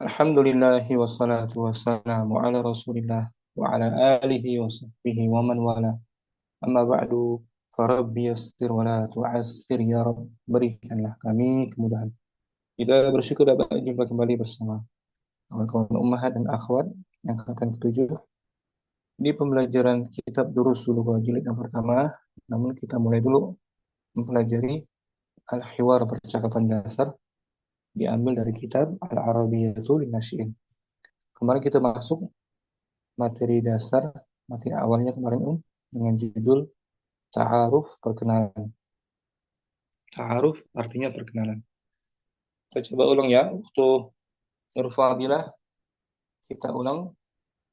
Alhamdulillahi wassalatu wassalamu ala rasulillah wa ala alihi wa sahbihi wa man wala amma ba'du farabbi yassir wa la tu'assir ya Rabb, berikanlah kami kemudahan. Kita bersyukur dapat jumpa kembali bersama kawan-kawan ummahat dan akhwat yang angkatan ketujuh di pembelajaran kitab Durusul Lughah jilid yang pertama. Namun kita mulai dulu mempelajari al-hiwar, percakapan dasar, diambil dari kitab Al-Arabiyyatu Linnasyi'in. Kemarin kita masuk materi dasar, materi awalnya kemarin dengan judul Ta'aruf, perkenalan. Ta'aruf artinya perkenalan. Kita coba ulang ya, untuk Nur Fadilah, kita ulang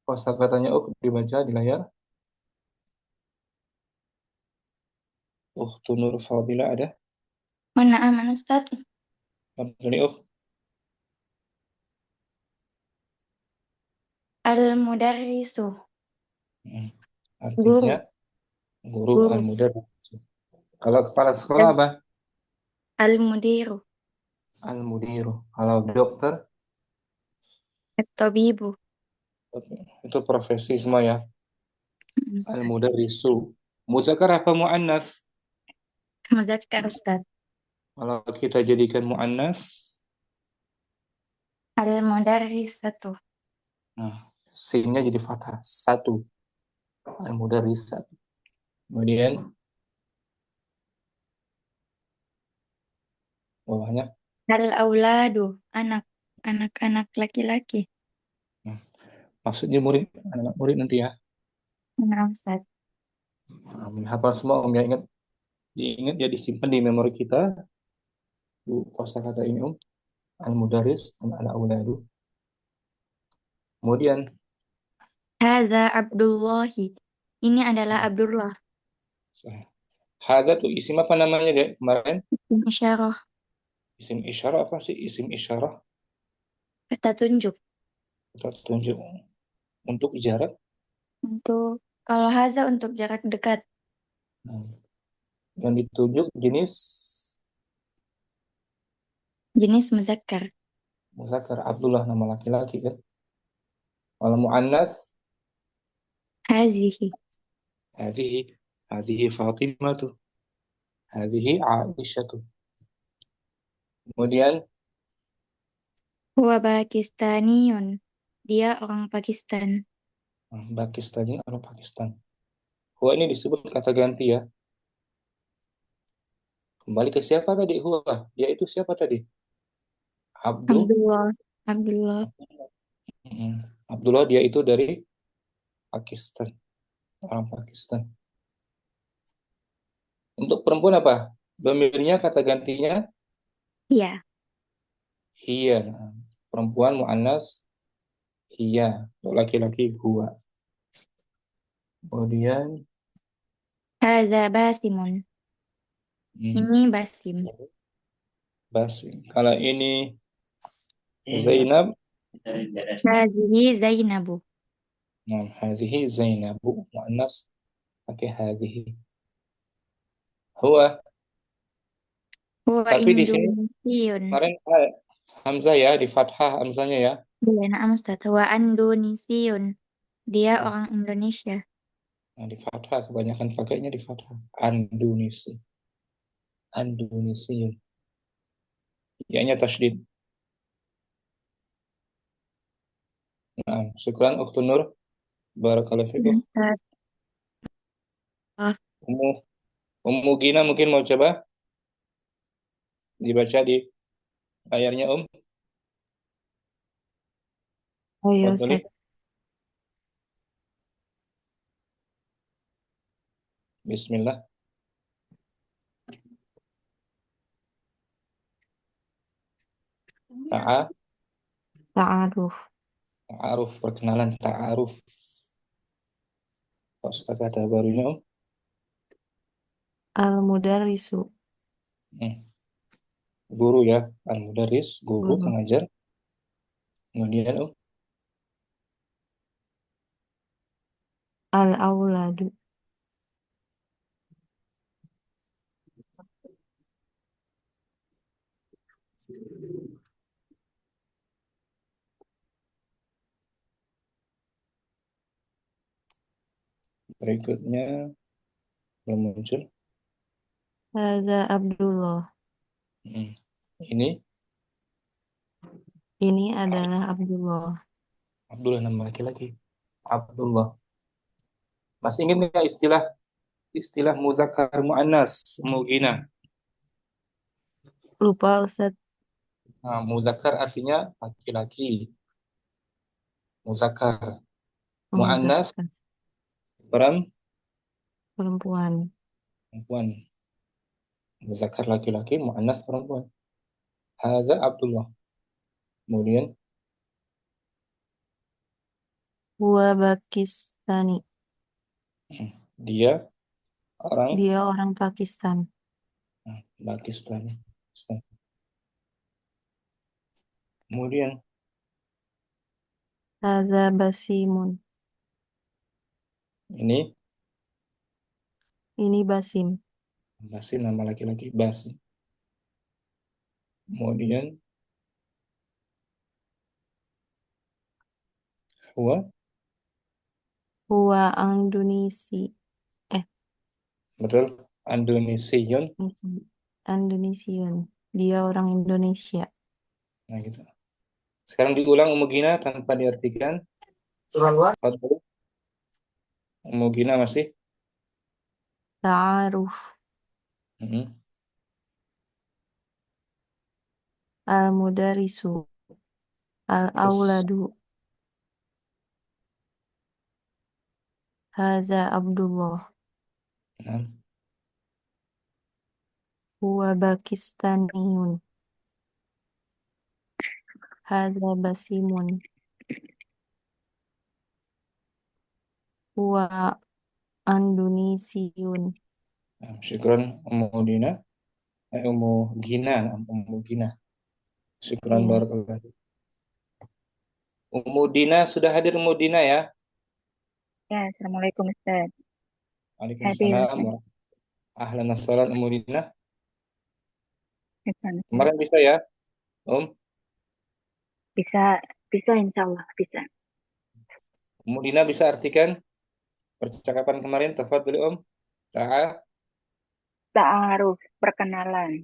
kosakatanya dibaca di layar. Nur Fadilah ada? Mana aman Ustaz? Tadi Al-mudarrisu, artinya guru, guru, guru. al-mudar. Kalau kepala sekolah Al- apa? Al-mudiru, Al-mudiru. Kalau dokter, at-tabibu. itu profesi semua ya. Mm. Al-mudarrisu. Muzakkar apa muannas? Muzakkar Ustaz. Kalau kita jadikan muannas, Al-mudarrisatu. nah, sinnya jadi fathah. Satu. Al-mudarris satu. Kemudian bawahnya. Al-auladu, anak, anak-anak laki-laki. Nah, maksudnya murid, anak murid nanti ya. Mana Ustaz? Nah, menghafal semua ya, ingat, diingat ya, disimpan di memori kita. Kosakata ini al-mudarris dan al-auladu. Kemudian Hadza Abdullahi. Ini adalah Abdullah. hada tuh isim apa namanya deh kemarin? Isim isyarah, Isim isyarah apa sih? Isim isyarah kata tunjuk. kita tunjuk untuk jarak. Untuk kalau haza untuk jarak dekat. Nah, yang ditunjuk jenis Jenis muzakkar. muzakkar, Abdullah nama laki-laki kan. Kalau muannas Hazihi. hadhihi, hadhihi Fatimah tuh, hadhihi Aisyah tuh. Kemudian Huwa Pakistaniyun. Dia orang Pakistan. Pakistan, ini orang Pakistan. Huwa ini disebut kata ganti ya. Kembali ke siapa tadi? Huwa. Dia itu siapa tadi? Abdul. Abdullah. Abdullah. Hmm. Abdullah, dia itu dari Pakistan. Orang Pakistan. Untuk perempuan apa? Domirnya, kata gantinya Iya. hiya. Perempuan mu'annas hiya. Untuk laki-laki huwa. Kemudian Hadza Basimun. hmm, Ini Basim. Basim. Kalau ini Zainab. Hadhihi Zainabu. Nah, hadhihi Zainabu. Mu'annas pakai hadhihi. Huwa. Huwa Tapi di sini Indonesiun. kemarin Hamzah ya, di fathah Hamzahnya ya. Iya, nah, Ustaz. Huwa Indonesiun. Dia Hmm. orang Indonesia. Nah, di fathah kebanyakan pakainya di fathah. Andunisi. Andunisi. Ianya tasydid. Nah, syukran Ukhtu Nur. Barakallahu Iya, fikum. Ustaz. Oh, Ummu, Ummu Gina mungkin mau coba dibaca di layarnya oh iya, Fadli. Ustaz. Bismillah. Ta'a, Ta'aruf. ta'aruf, perkenalan, ta'aruf. Kata barunya Al-mudarrisu. Hmm. Guru ya, al-mudaris, guru, Guru. pengajar. Kemudian Al-auladu. Berikutnya belum muncul. Hadza Abdullah. Hmm. Ini Ini adalah Abdullah. Abdullah nama laki-laki. Abdullah. Masih ingat nggak istilah istilah muzakkar muannas mugina? Lupa Ustaz. Nah, muzakkar artinya laki-laki. Muzakkar. Muannas Muzakkar. Perempuan. perempuan. Muzakkar laki-laki, muannas perempuan. Hadza Abdullah. Kemudian Huwa Pakistani. dia orang Dia orang Pakistan. Pakistan. Kemudian Hadza Basimun. ini Ini Basim. masih nama laki-laki Basim. Kemudian Huwa, Huwa Andunisi. Eh, betul, Indonesian. Indonesian. Dia orang Indonesia. Nah, gitu. Sekarang diulang Umugina tanpa diartikan. Fadhil. Umugina masih. Ta'aruf. Mhm. Al-Mudarisu. Terus Al-Auladu. Hadza Abdullah. nah, Huwa Pakistaniyun. Hadza Basimun. Huwa Andonisiyun. syukran Umudina, Umugina, Umugina. Syukran Iya. barakallahu. Umudina sudah hadir Umudina ya. Ya, Assalamualaikum Ustaz. Hadir Waalaikumsalam. Ustaz. Ahlan wassalam Umudina. Bisa, Ustaz. Kemarin bisa ya, Om? Bisa, bisa insya Allah bisa. Umudina bisa artikan percakapan kemarin, tafadhol Om. Ta'a. Ta'aruf, perkenalan.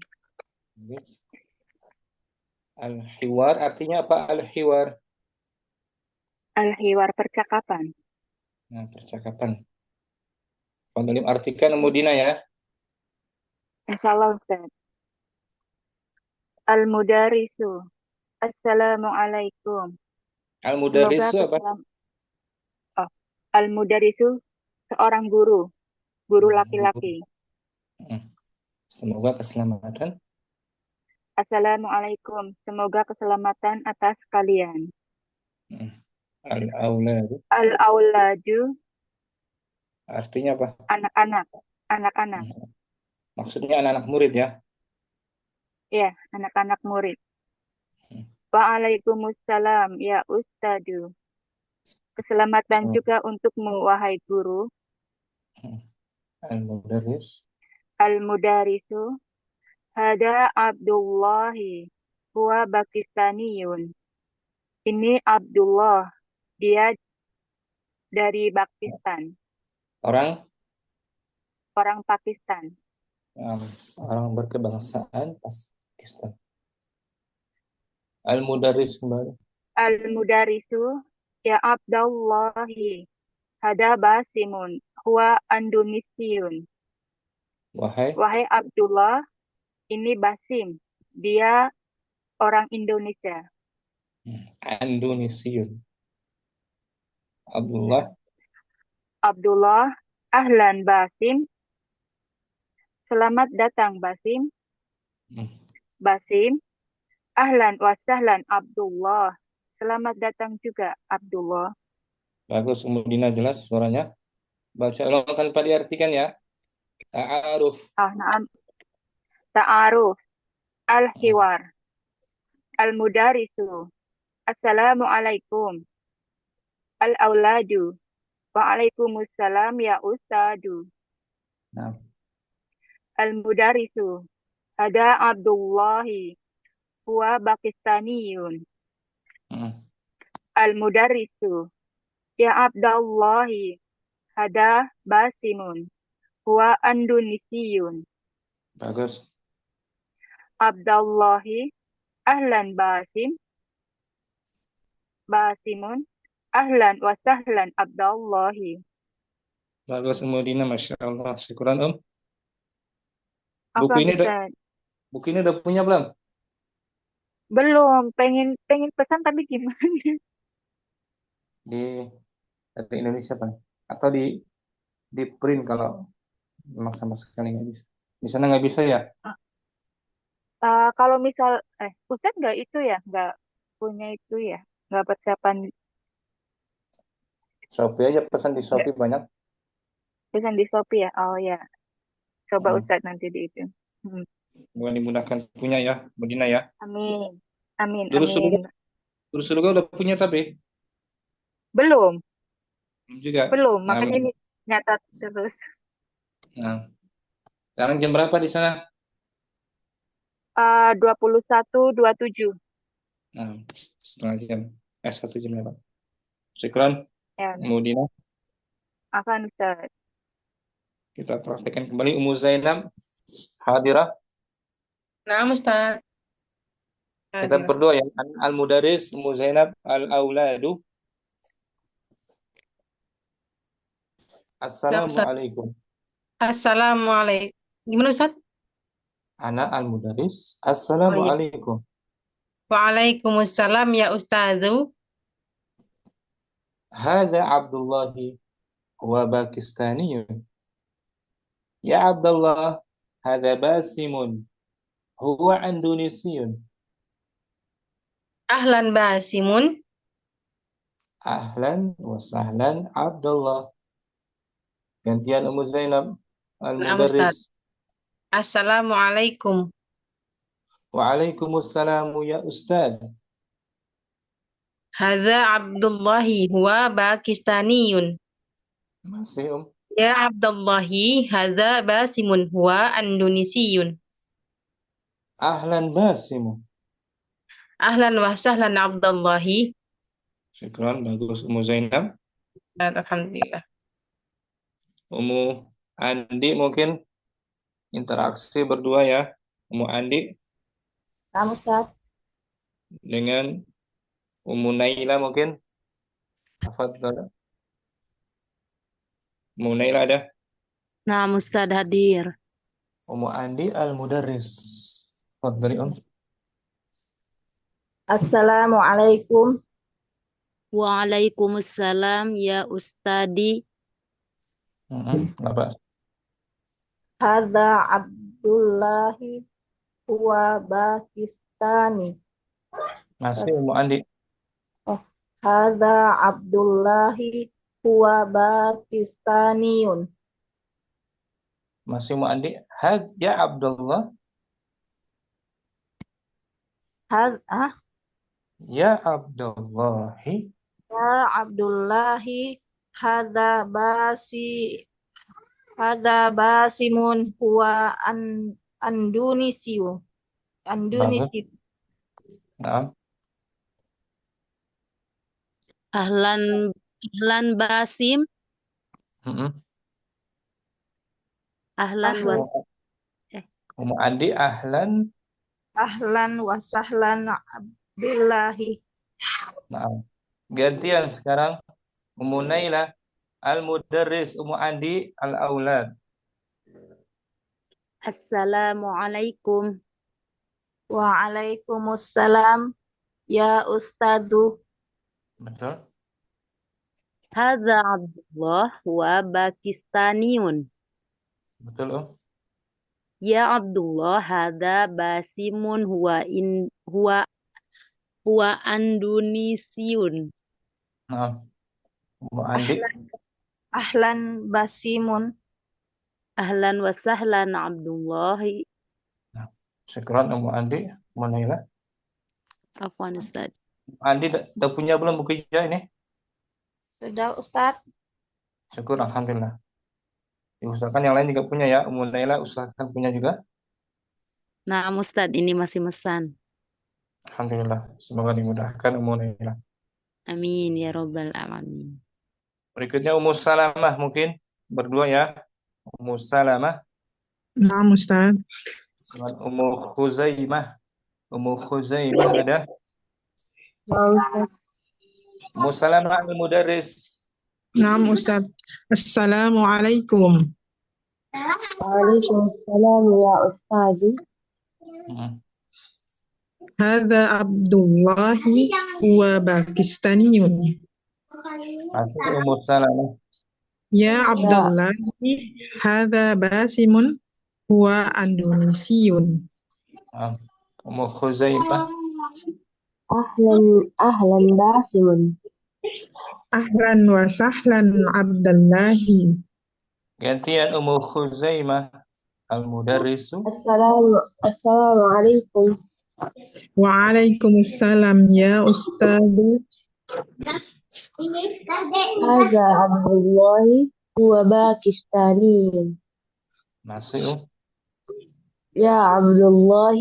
Al-hiwar artinya apa al-hiwar? Al-hiwar, percakapan. Nah, percakapan. Fadhil artikan Umudina ya. Insya Allah Ustaz. Al-mudarisu. Assalamualaikum. Semoga Al-mudarrisu apa? oh, al-mudarisu, seorang guru. Guru Nah, guru. laki-laki. Hmm. Semoga keselamatan. Assalamualaikum. Semoga keselamatan atas kalian. Hmm. Al-aulad Al-auladu, artinya apa? anak-anak. Anak-anak. Hmm. Maksudnya anak-anak murid ya. Ya, anak-anak murid. Hmm. Waalaikumsalam ya Ustadu. Keselamatan So, juga untukmu wahai guru. hmm. Al-mudarris. Al-mudarisu. Hada Abdullahi. Huwa Pakistaniyun. Ini Abdullah. Dia dari Pakistan. Orang Orang Pakistan. um, orang berkebangsaan Pakistan. Al-mudarris kembali. Al-mudarisu. Ya Abdullahi. Hada Basimun. Huwa Andonisiyun. Wahai Wahai Abdullah, ini Basim. Dia orang Indonesia. Indonesian. Abdullah. Abdullah, ahlan Basim. Selamat datang Basim. Hmm. Basim, ahlan wa sahlan Abdullah. Selamat datang juga Abdullah. Bagus, Umudina jelas suaranya. Baca ulang tanpa diartikan ya. Ta'aruf. Na'am. Ta'aruf, al-hiwar, al-mudarisu. Assalamualaikum. Al-auladu. Waalaikumsalam ya ustadu. Nah, Al-mudarisu. Hada Abdullahi. Huwa Pakistaniyun. hmm. Al-mudarisu. Ya Abdullahi. hada basimun. Huwa Andonisiyun. Bagus. Abdallahi ahlan basimun. Ahlan wa sahlan Abdallahi. Bagus Ummu Dina, Masya Allah. Syukuran Buku Afwan ini udah, Ustaz. buku ini udah punya belum? Belum, pengen pesan tapi gimana? Di dari Indonesia Pak? Atau di print kalau memang sama sekali nggak bisa. Di sana nggak bisa ya? Kalau misal, Ustaz nggak itu ya, nggak punya itu ya, nggak persiapan, Shopee aja, pesan di nggak Shopee banyak. pesan di Shopee ya. Oh ya, coba Hmm. Ustaz nanti di itu. Hmm. Bukan dimudahkan punya ya, Medina ya. Amin, amin, Durus amin. Surga, Durus Surga udah punya tapi Belum, belum juga. belum. Nah, Makanya ini nyatat terus. nah, sekarang jam berapa di sana? 21:27. Nah, setengah jam. 1 jam ya Pak. Syukran, Ya, Ummu Dina. akan Ustaz. Kita praktekkan kembali. Ummu Zainab hadirah. Nah, Ustaz. Kita Hadir. berdoa ya. Al-Mudaris, Ummu Zainab, Al-Auladu. Nah, Ustaz. Assalamualaikum. Assalamualaikum. Gimana, Ustaz? Ana Al-Mudaris. Oh iya. Assalamualaikum. Waalaikumsalam ya Ustazu. Hadza Abdullahi wa Pakistaniyun. Ya Abdullah, hadza Basimun. Huwa Indonesiyun. Ahlan Basimun. Ahlan wa sahlan Abdullah. Gantian Ummu Zainab Nah, Ustaz. Al-Mudarris. Assalamualaikum. Waalaikumsalam ya Ustaz. Hadza Abdullahi huwa Pakistaniyun. Masih Ya Abdullahi, hadza Basimun huwa Indonesiyun. Ahlan Basimu. Ahlan wa sahlan Abdullahi. Syukran, bagus Ummu Zainab. Alhamdulillah. Ummu Andi mungkin interaksi berdua ya. Ummu Andi Nah, Ustaz. dengan Ummu Naila mungkin. Tafadhal. Ummu Naila ada. Nah, Ustaz hadir. Ummu Andi Al-Mudarris. Tafadhali Assalamualaikum. Waalaikumsalam ya Ustadi. Apa? Hadza Abdullahi huwa Pakistani. Masih Ummu Andi. Hadza Abdullahi huwa Pakistaniyun. Masih Ummu Andi. Ya Abdullah. Ya Abdullahi. Ya Abdullahi hadza basimun huwa Andunisiu. Bagus. Nah, Ahlan Basim. Ahlan was Ummu Andi ahlan. Ahlan wa sahlan Abdullahi. Nah, gantian sekarang Ummu Naila Al-Mudarris, Ummu Andi Al-Aulad. Assalamualaikum. Waalaikumsalam ya Ustadu. Betul. Hadza Abdullah wa Pakistaniyun. Betul. Ya Abdullah, hadza Basimun huwa Indonesiyun. Nah, Ummu Andi. Ahlan basimun. Ahlan wa sahlan Abdullahi. Nah, syukran Ummu Andi, Ummu Naila. Afwan Ustaz. Andi udah punya belum bukunya ini? Sudah Ustaz. Syukur, alhamdulillah. Diusahakan yang lain juga punya ya. Ummu Naila usahakan punya juga. Nah, Ustaz, ini masih mesan. Alhamdulillah. Semoga dimudahkan Ummu Naila. Amin ya robbal alamin. Berikutnya Ummu Salamah mungkin berdua ya. Ummu Salamah نعم أستاذ. dengan Ummu Khuzaimah. Ummu Khuzaimah ada. Ummu Salamah al-Mudarris. نعم أستاذ. السلام عليكم. وعليكم السلام يا أستاذي. Hmm. هذا عبد الله هو باكستاني. Masih Ummu Salamah. يا عبد يا الله هذا باسم هو أندونيسي. Ah, Ummu Khuzaimah. أهلا باسم. أهلا وسهلا عبد الله. Gantian Ummu Khuzaimah al-Mudarrisu. السلام عليكم. وعليكم السلام يا أستاذ. هذا عبد الله هو باكستاني. Masih يا عبد الله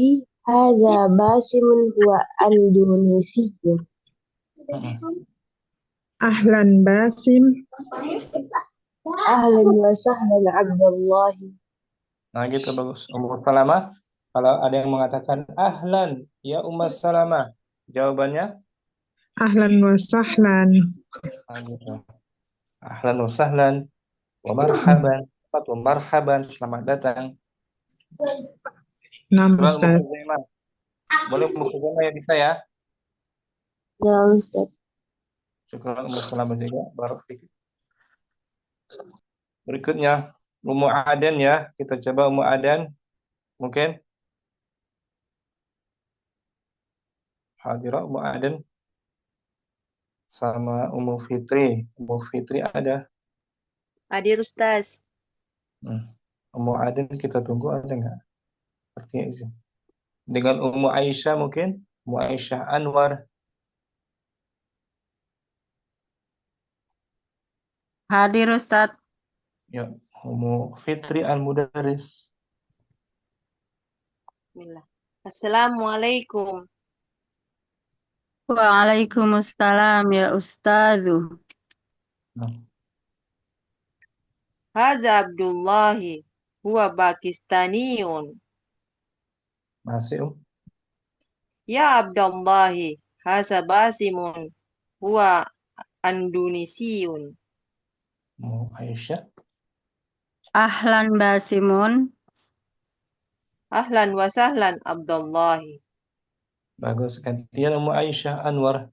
هذا باسم هو أندونيسي. أهلا باسم. أهلا وسهلا عبد الله. Nah gitu bagus. Ummu Salamah. Kalau ada yang mengatakan ahlan ya Ummu Salamah, jawabannya أهلا وسهلا. nah, gitu. Ahlan wa sahlan wa marhaban. Wa marhaban, selamat datang. نعم Syukran Ummu أستاذ. Khuzaimah. Boleh Ummu Khuzaimah ya bisa ya. يا أستاذ. Syukran Ummu Salamah juga. Barakallahu. Berikutnya Ummu Adan ya. Kita coba Ummu Adan. Mungkin hadirah Ummu Adan sama Ummu Fitri. Ummu Fitri ada. Hadir Ustaz. Ummu Adan kita tunggu ada nggak? Sepertinya izin. Dengan Ummu Aisyah mungkin. Ummu Aisyah Anwar. Hadir Ustaz. Ya, Ummu Fitri Al-Mudarris. Bismillah. Assalamualaikum. Waalaikumsalam ya Ustadzu. Nah, Hadza Abdullahi huwa Pakistaniyun. masih Ya Abdullahi hadza Basimun huwa Andonesiyun. Ummu Aisyah. Ahlan Basimun. Ahlan wa sahlan Abdullahi. Bagus. Gantian Ummu Aisyah Anwar.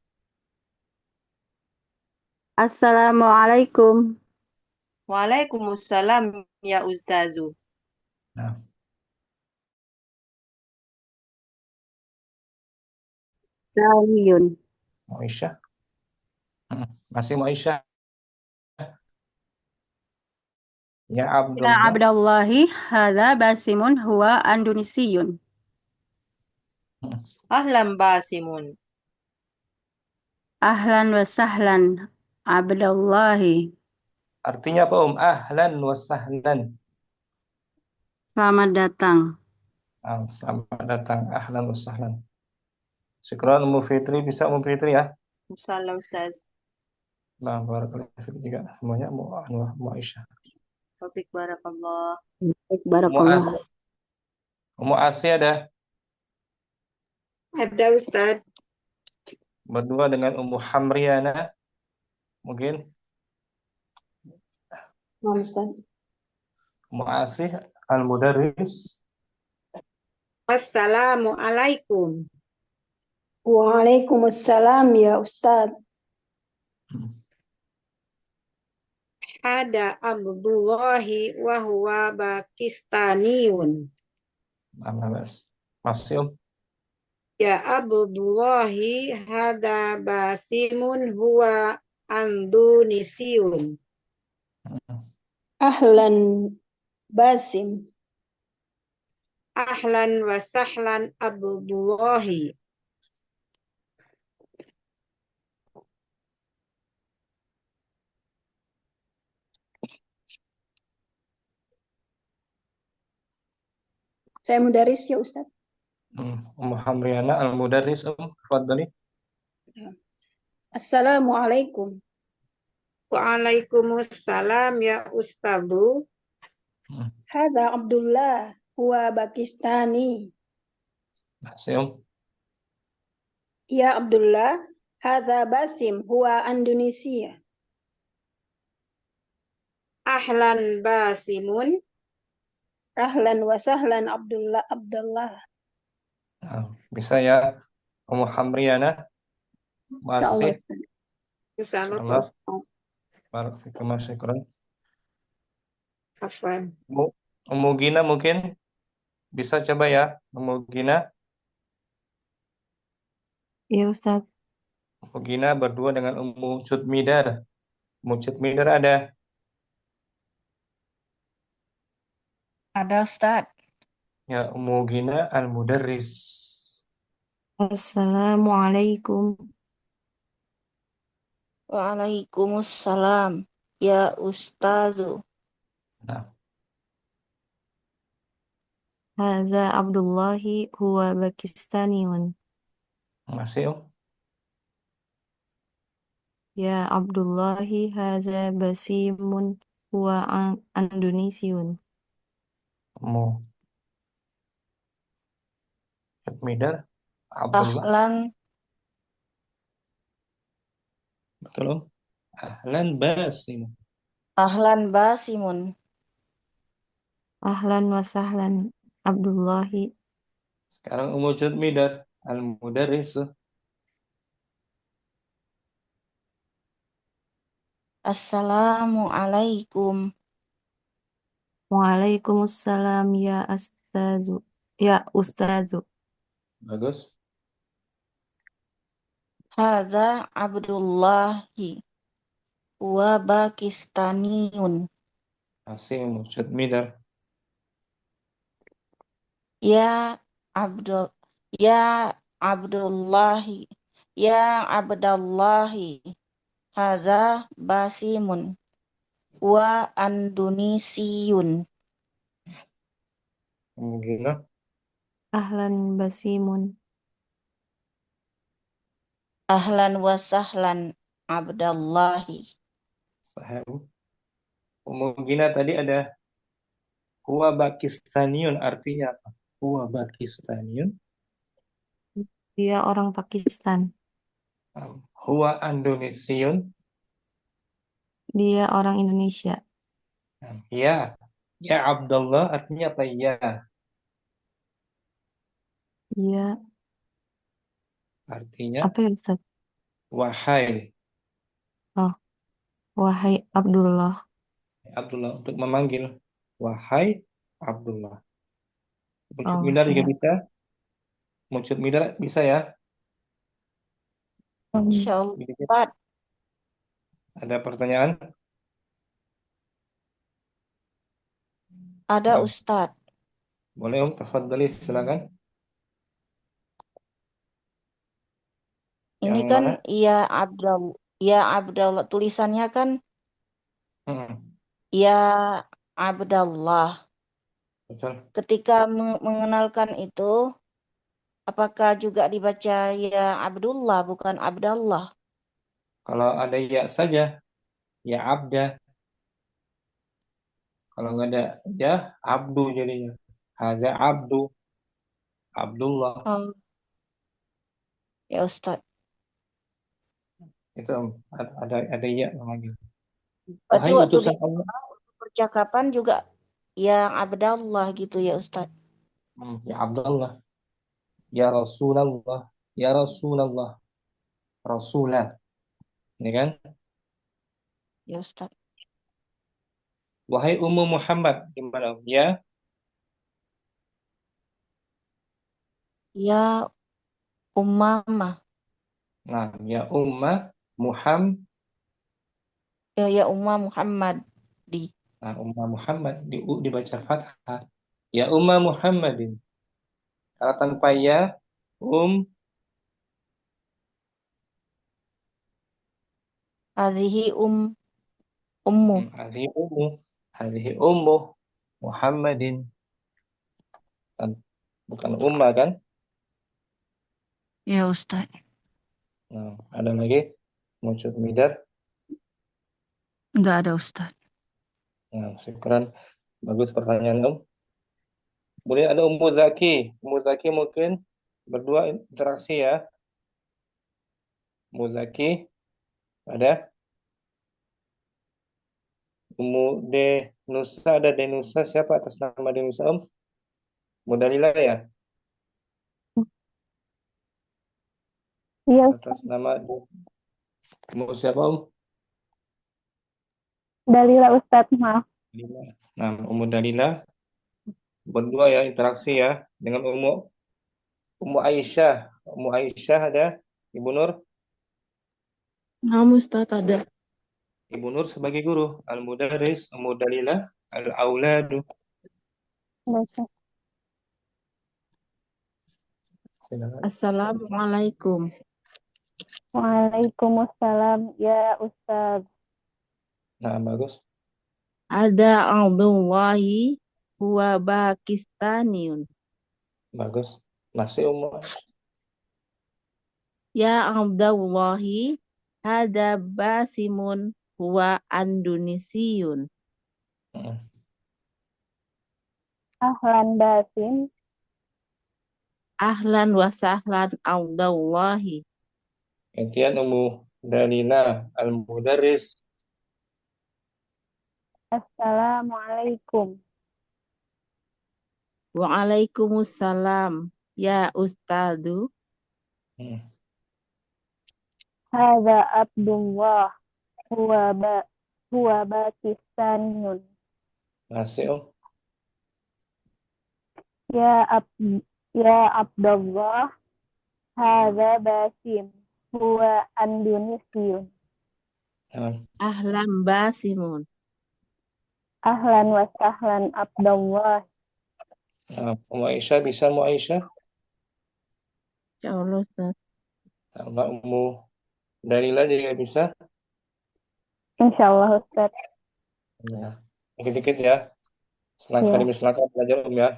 Assalamualaikum. Waalaikumsalam ya Ustazu. Nah, Saliyun. Ummu Aisyah. Masih Ummu Aisyah. Ya Ya Abdullah. Abdullahi, hadza Basimun huwa Andonesiyun. Ahlan Basimun. Ahlan wa sahlan Abdullahi. Artinya apa Ahlan wa sahlan. Selamat datang. Selamat datang. Ahlan wa sahlan. Syukran Ummu Fitri. Bisa Ummu Fitri ya. Salam Ustaz. Nah, barakallahu fiik juga semuanya Ummu Anwar, Ummu Aisyah. Topik barakallah. Baik, Ummu barakallah. Asy. Ummu Asy ada Ada Ustaz. berdua dengan Ummu Hamriana. Mungkin Ustaz. Ummu Asy Al-Mudarris. Assalamualaikum. Waalaikumsalam ya Ustaz. Ada Abdullahi wa huwa Pakistaniyun. Masih Ya Abdullahi hada Basimun huwa Andonesiyun. Ahlan Basim. Ahlan wa sahlan Abdullahi. Saya mudaris ya Ustaz. Ummu Hamriana Al-Mudarris. Tafadhali. Assalamualaikum. Waalaikumsalam ya Ustadu. هذا عبد الله هو باكستاني. Masih يا عبد الله هذا باسم هو أندونيسيا. Ahlan basimun. أهلا وسهلا عبد الله. Nah, bisa ya Ummu Hamriana إن شاء الله. masih Insyaallah Pak insyaallah Ustaz. barakallahu syukran. Afwan. Ummu Gina mungkin bisa coba ya Ummu Gina. Ya Ustaz. Ummu Gina berdua dengan Ummu Cutmidar. Ummu Cutmidar ada. Ada Ustaz. Ya Ummu Gina al-Mudarris. Assalamualaikum. Waalaikumsalam. Ya Ustazu. Nah, Haza Abdullahi huwa Pakistaniyun. masih Ya Abdullahi haza Basimun huwa Indonesiyun. Ummu Cutmidar Abdullah. Ahlan. Betul Om? Ahlan Basim. Ahlan basimun. Ahlan wa sahlan Abdullahi. Sekarang Ummu Cutmidar al-Mudarris. Assalamualaikum. Waalaikumsalam ya Ustazu. Ya Ustazu. Bagus. Hadza Abdullahi. Wa Pakistaniyun. Masih Ummu Cutmidar. Ya Abdul Ya Abdullahi. Ya Abdallahi. Hadza basimun. Wa Indonesiyun. Ummu Gina. Ahlan Basimun. Ahlan wa sahlan Abdallahi. Sahih. Ummu Gina tadi ada huwa Pakistaniun artinya apa? Huwa Pakistaniun. Dia orang Pakistan. Huwa Indonesiun. Dia orang Indonesia. Ya. Ya Abdullah artinya apa? Ya. Dia Artinya apa ya Ustaz? wahai. Oh, wahai Abdullah. Abdullah untuk memanggil. Wahai Abdullah. Muncul Oh, midar juga ya. bisa. Muncul midar bisa ya. Insyaallah. Ada pertanyaan? Ada Nah, Ustadz. boleh Om, tafadhali silakan. Ini Yang kan mana? ya Abdallah tulisannya kan Hmm, ya Abdallah. betul. Ketika mengenalkan itu, apakah juga dibaca ya Abdullah bukan Abdallah? Kalau ada ya saja, ya abda. Kalau nggak ada ya abdu jadinya. Ada abdu, Abdullah. Oh, ya Ustadz. Itu Om, ada ya memanggil. Berarti Wahai waktu utusan Allah. percakapan juga ya Abdallah gitu ya Ustadz. Ya Abdullah. Ya Rasulullah. Ya Rasulullah. Rasulah. Ini kan? Ya Ustadz. Wahai Ummu Muhammad. Gimana Om? Ya. Ya Ummah. Nah, ya Ummah Muhammad. Ya Ummah Muhammad di. Nah, Ummah Muhammad dibaca fathah. Ya Ummah Muhammadin. Kalau tanpa ya, Hadhihi ummu. Hadhihi ummu Muhammadin. Bukan ummah kan? Ya Ustadz. Nah, ada lagi muncul midar. Enggak ada Ustaz. Nah, syukran. Bagus pertanyaan Om. Kemudian ada Ummu Zaki. Ummu Zaki mungkin berdua interaksi ya. Ummu Zaki ada. Ummu Denusa, ada Denusa. Siapa atas nama Denusa Om? Mudalila ya? Iya, Atas nama Ummu siapa Om? Dalila Ustadz, maaf. Dalila. Nah, Ummu Dalila berdua ya interaksi ya dengan Ummu Aisyah. Ummu Aisyah ada. Ibu Nur. Nah, Ustaz ada. Ibu Nur sebagai guru. Al-Mudarris, Ummu Dalila, Al-Auladu. Baca. Silakan. Assalamualaikum. Waalaikumsalam, ya Ustadz. Nah, bagus. Ada Abdullahi huwa Pakistaniyun. Bagus. Masih Ummu Aisyah. Ya Abdullahi hada Basimun huwa Indonesiyun. Mm. Ahlan Basim. Ahlan wa sahlan Abdullahi. Gantian Ummu Dalila, Al-Mudarris. Assalamualaikum. Waalaikumsalam ya Ustadu. Mm. Hada Abdullah. Huwa Pakistaniyun. Masih Om. Ya Abdullah. Hada Basim. Huwa Indonesiyun. Nah, Ahlan Basimun. Ahlan wa sahlan Abdullah. Ummu Aisyah bisa Ummu Aisyah? Ya Allah Ustaz. Enggak, Ummu Dalila juga bisa. Insyaallah Ustadz. Nah, dikit-dikit ya. Selangkah Ya. demi selangkah belajar Om ya.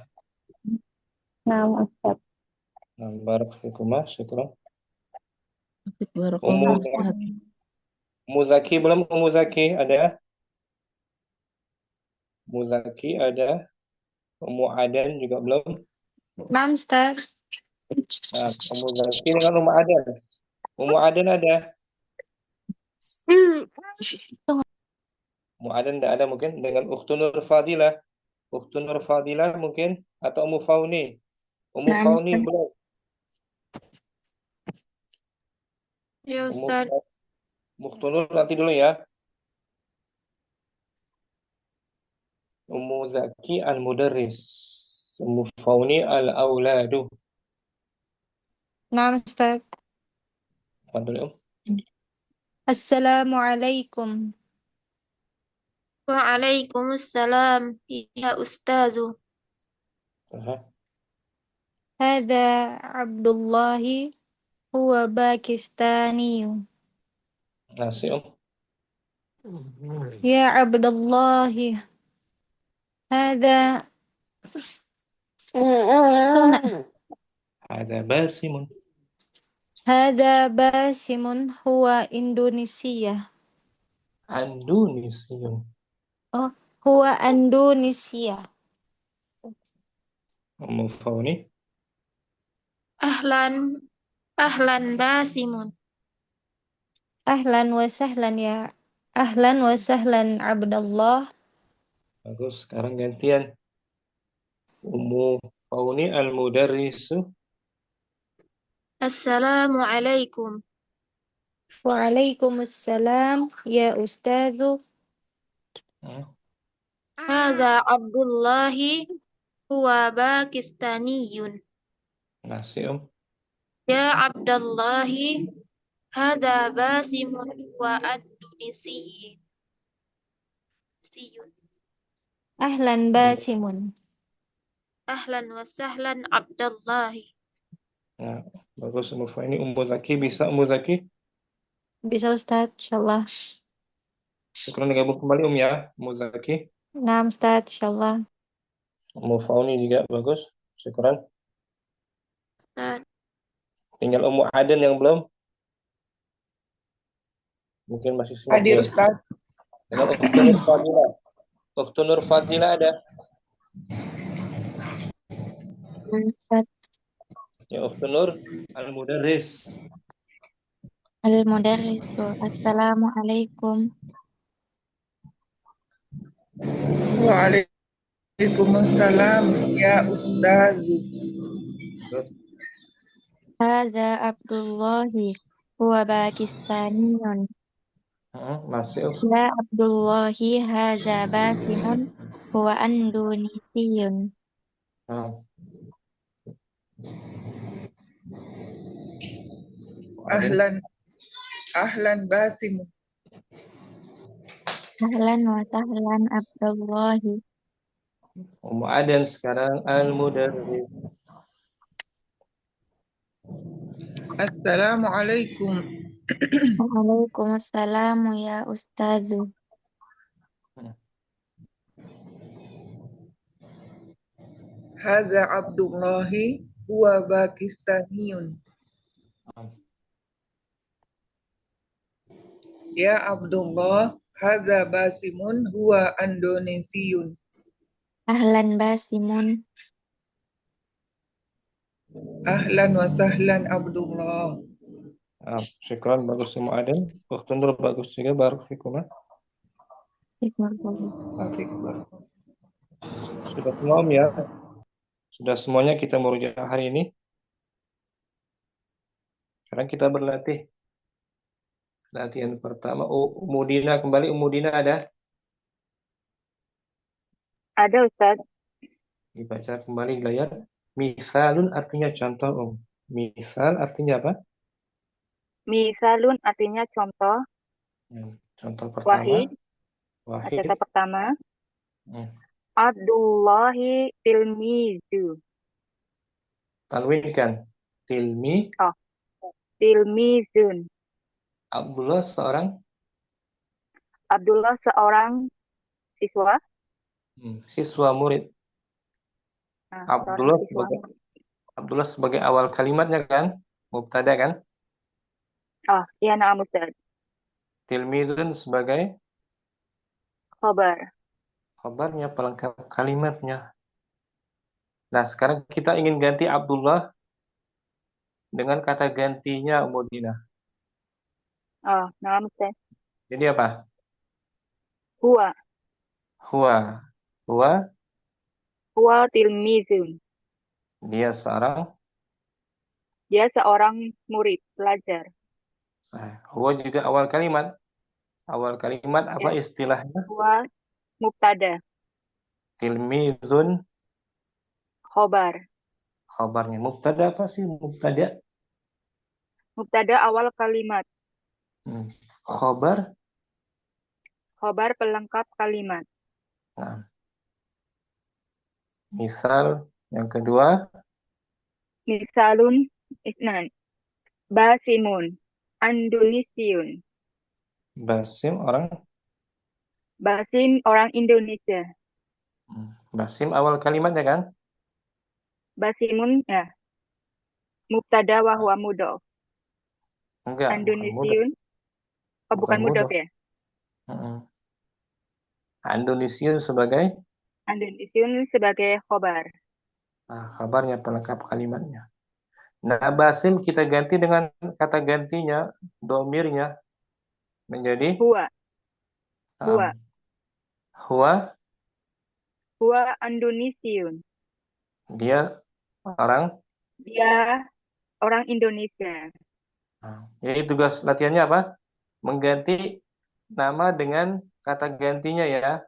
Nah, Ustadz. Nah, barakallahu syukran. Barakallah Ustaz. Ummu Zaki belum? Ummu Zaki ada? Ummu Zaki ada. Ummu Adan juga belum? Nah, Ustaz. Nah, Ummu Zaki dengan Ummu Adan. Ummu Adan ada? Ummu Adan tidak ada mungkin. Dengan Ukhtun Nur Fadilah. Ukhtun Nur Fadilah mungkin. Atau Ummu Fauni. Ummu Nah, Fauni Ustaz. belum? Ya, Ummu Ustaz. Ukhtun Nur nanti dulu ya. Ummu Zaki Al-Mudarris. Ummu Fauni Al-Auladu. Nah, Ustaz. Fadhil Om. Assalamualaikum. Waalaikumsalam, ya Ustazu. Aha. Hada Abdullahi huwa Pakistani. Nasi Om. Ya Abdullahi. Hada Ada Basimun. Hada Basimun huwa Indonesia. Andunisiyun. Oh, huwa Indonesia. Ummu Fauni. Ahlan Basimun. Ahlan wa sahlan Abdullah. Bagus. Sekarang gantian. Ummu Fauni Al-Mudarrisu. Assalamualaikum. Waalaikumsalam, ya Ustazu. Hada Abdullahi huwa Pakistaniyun. Nasi Om. Ya Abdullahi, hada Basimun wa Indonesiyin. Ahlan Basimun. Ahlan wa sahlan Abdullahi. Nah, bagus Ummu Fauni. Ummu Zaki bisa Ummu Zaki. Bisa Ustaz, insyaallah. Syukran digabung kembali ya, Ummu Zaki. Nah, Ustaz, insyaallah. Ummu Fauni juga bagus. Syukran. Ustaz. Tinggal Ummu Adan yang belum. Mungkin masih sibuk Hadir ya. Ustaz. Dengan Ukhtu Nur Fadilah. Ukhtu Nur Fadilah ada? Ustaz. Ya, Ukhtu Nur Al-Mudarris. Al-Mudarrisu. Assalamualaikum. Waalaikumsalam ya Ustaz. Hadza Abdullahi. Huwa Pakistaniyun. Masih. Ya Abdullahi hadza Basimun. Huwa Indonesiyun. Ahlan Basim. Ahlan wa sahlan Abdullahi. Ummu Aden sekarang Al-Mudarris. Assalamualaikum. Waalaikumsalam ya Ustazu. Hadza Abdullahi huwa Pakistaniyun. Ya Abdullah, hadza Basimun huwa Indonesiyun. Ahlan Basimun. Ahlan wa sahlan Abdullah. Syukran, bagus semua Aden. Ukhtu Nur bagus juga, barakallahu. Sudah semua ya. Sudah semuanya kita merujuk hari ini. Sekarang kita berlatih. Latihan pertama. Umudina kembali. Umudina ada? Ada Ustaz. Dibaca kembali layar. Misalun artinya contoh. Misal artinya apa? Misalun artinya contoh. Contoh pertama. Wahid. Contoh pertama. Abdullahi tilmizu. Tanwinkan. Tilmi. Tilmizun. Abdullah seorang siswa. Siswa murid. Abdullah sebagai awal kalimatnya kan? Mubtada kan? Iya na'am Ustaz. Tilmizun sebagai khabar. Khabarnya, pelengkap kalimatnya. Nah, sekarang kita ingin ganti Abdullah dengan kata gantinya Umudina. Na'am Ustaz. Jadi apa? Huwa. Huwa tilmizun. Dia seorang murid, pelajar. Huwa juga awal kalimat. Awal kalimat apa istilahnya? Huwa mubtada. Tilmizun Khobar. Khobarnya. Mubtada apa sih mubtada? Mubtada awal kalimat. Khobar pelengkap kalimat. Nah. Misal yang kedua. Misalun isnan. Basimun. Indonesiyun. Basim orang Indonesia. Basim awal kalimatnya kan? Basimun ya. Mubtada wa huwa mudhof. Enggak, Indonesiyun. Bukan mudhof ya? Indonesiyun sebagai khobar. Khabarnya, pelengkap kalimatnya. Nah, Basim kita ganti dengan kata gantinya, domirnya menjadi Huwa. Huwa Indonesiyun. Dia orang Indonesia. Jadi tugas latihannya apa? Mengganti nama dengan kata gantinya ya.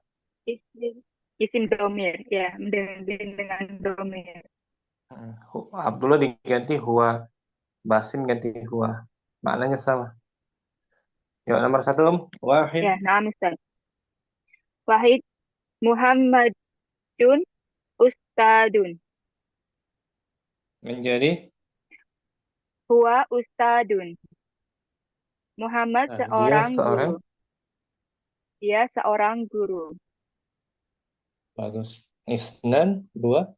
Isim domir ya, dengan domir. Abdullah diganti huwa, Basim ganti huwa. Maknanya sama. Ya, nomor 1 Wahid. Ya, na'am Ustaz. Wahid Muhammadun Ustadun. Menjadi Huwa Ustadun. Muhammad seorang guru. Dia seorang guru. Bagus. Isnan 2.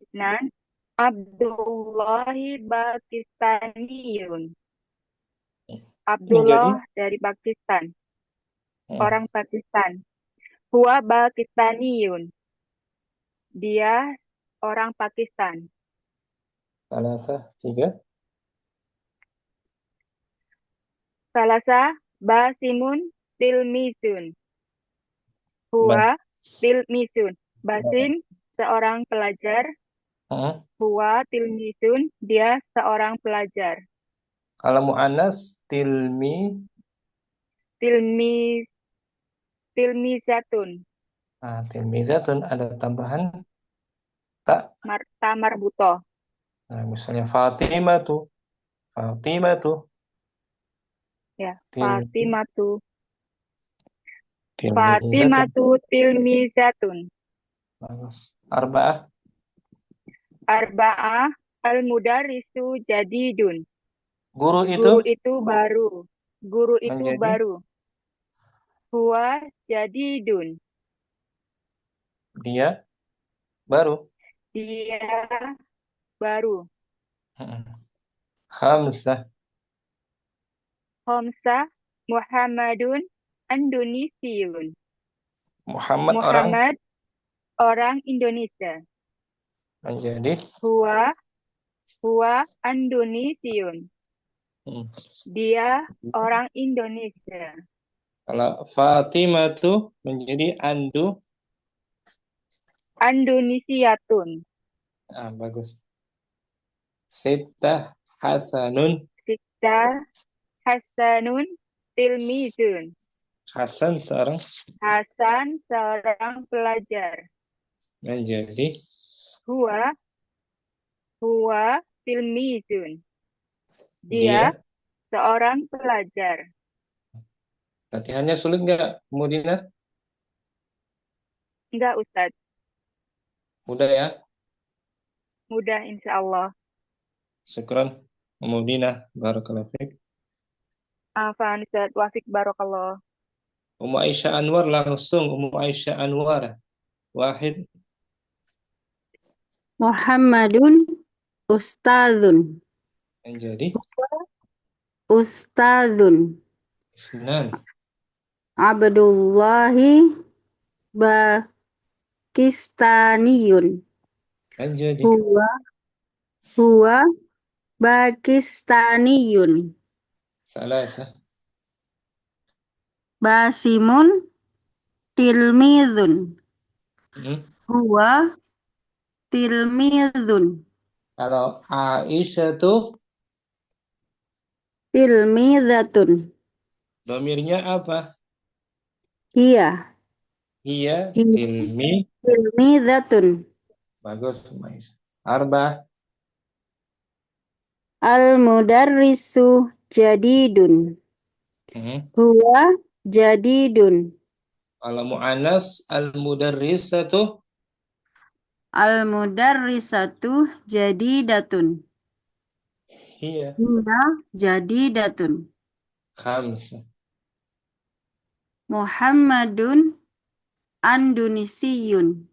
Isnan Abdullahi Pakistaniyun. Abdullah dari Pakistan. orang Pakistan. Huwa Pakistaniyun. Dia orang Pakistan. Salasa, 3. Salasa Basimun tilmizun. Huwa tilmizun. Basim seorang pelajar. Huwa tilmizun. Dia seorang pelajar. Kalau mu'annas Tilmizatun. tilmizatun ada tambahan tak. Ta marbutoh. Nah, misalnya Fatimatu. Ya, Tilmizatun. Fatimatu tilmizatun. Bagus. Arba'ah. Arba'ah al-mudarrisu jadidun. Guru Guru itu itu baru. Guru itu menjadi baru. Huwa jadidun. dia baru. Dia baru. Khamsah. Khamsah Muhammadun Andonisiyun. Muhammad Muhammad orang Indonesia. menjadi Huwa Andonisiyun. Dia orang Indonesia. Kalau Fatimah itu menjadi Andonisiyatun. Bagus. Sittah Hasanun. Sittah Hasanun tilmizun. Hasan seorang pelajar. menjadi Huwa tilmizun. dia. Dia seorang pelajar. Latihannya sulit nggak, Mudina? Enggak, Ustadz. Mudah ya? Mudah, insya Allah. Syukran, Mudina. Barakallahu fiik. Afan, Ustadz. Wafik barakallah. Ummu Aisyah Anwar langsung. Ummu Aisyah Anwar. Wahid. Muhammadun ustadzun. Menjadi Ustadzun. Isnan. Abdullahi Pakistaniyun. Menjadi Huwa Pakistaniyun. Salasa. Basimun tilmizun. Huwa tilmizun. Kalau Aisyah tuh Tilmizatun. domirnya apa? Hiya tilmizatun. Bagus, Aisyah. Arba. Al-mudarrisu jadidun. Huwa jadidun. Kalau mu'annas al-mudarrisatu. Al-mudarrisatu jadidatun. Hiya jadidatun. Khamsah. Muhammadun Andonisiyun.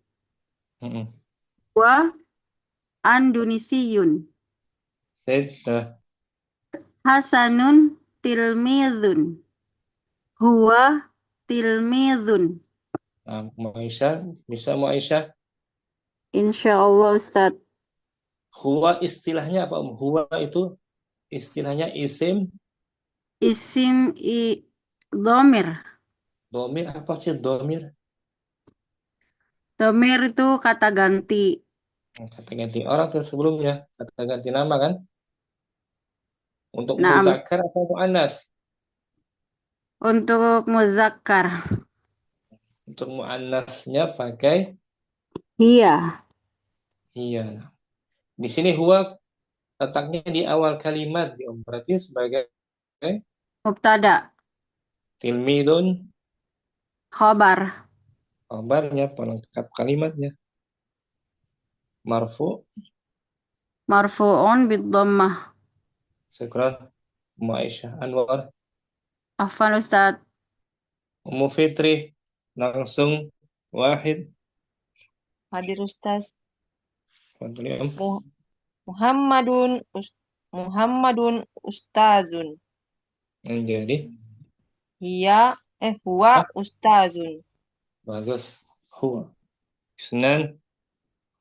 Wa Andonisiyun. Sittah. Hasanun tilmizun. Huwa tilmizun. Aisyah, bisa Aisyah? Insyaallah Ustaz. Huwa istilahnya apa? Huwa itu istilahnya isim. Domir. Domir apa sih domir? Domir itu kata ganti. Kata ganti orang sebelumnya, kata ganti nama kan? Untuk Naam. muzakkar atau muannas? Untuk muzakkar. Untuk muannasnya pakai Hiya. Di sini huwa letaknya di awal kalimat, berarti sebagai Mubtada. Tilmidun. Khabar. Khabarnya, pelengkap kalimatnya. Marfu'un bid-dhammah. Syukran, Ummu Aisyah Anwar. Afwan Ustaz. Ummu Fitri, langsung wahid. Hadir Ustaz. Fadliam. Muhammadun ustazun. Menjadi Hiya Huwa Hah? ustazun. Bagus. Huwa. Isnan.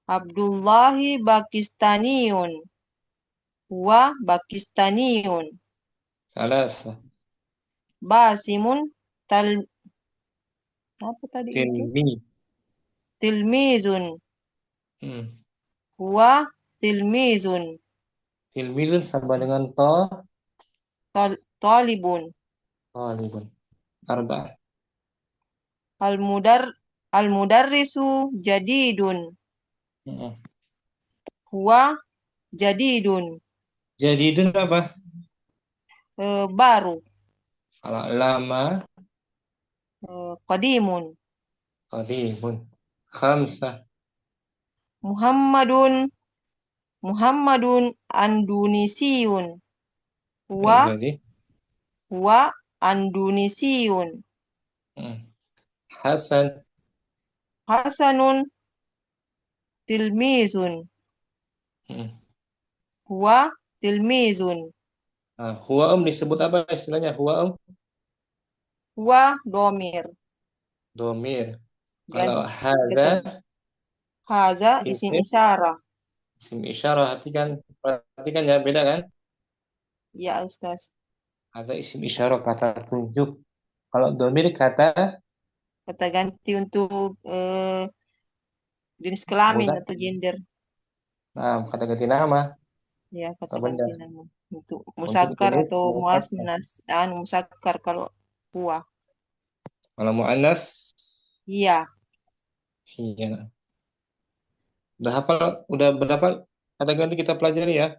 Abdullahi Pakistaniyun. Huwa Pakistaniyun. Thalatha. Basimun apa tadi itu? Tilmi. Tilmizun. Hmm. Huwa tilmizun. Tilmizun sama dengan to. Talibun. Talibun. Arba'ah. Al-mudarrisu jadidun. Hmm. Huwa jadidun. Jadidun apa? Baru. Kalau lama. Qadimun. Qadimun. Khamsah. Muhammadun Andunisiyun. Jadi. Huwa Andunisiyun. Hasan. Hasanun tilmizun. Huwa tilmizun. Huwa disebut apa istilahnya? Huwa Huwa domir. Domir. Kalau haza isim isyarah. Isim isyarah, perhatikan ya, beda kan? Ya Ustaz. Haza isim isyarah, kata tunjuk. Kalau domir kata ganti untuk jenis kelamin atau gender. Nah, kata ganti nama. Ya, kata benda. ganti nama. Untuk musakkar atau muasnas, musakkar kalau huwa. Kalau muannas? Iya. Iya. Udah berapa kata ganti kita pelajari ya?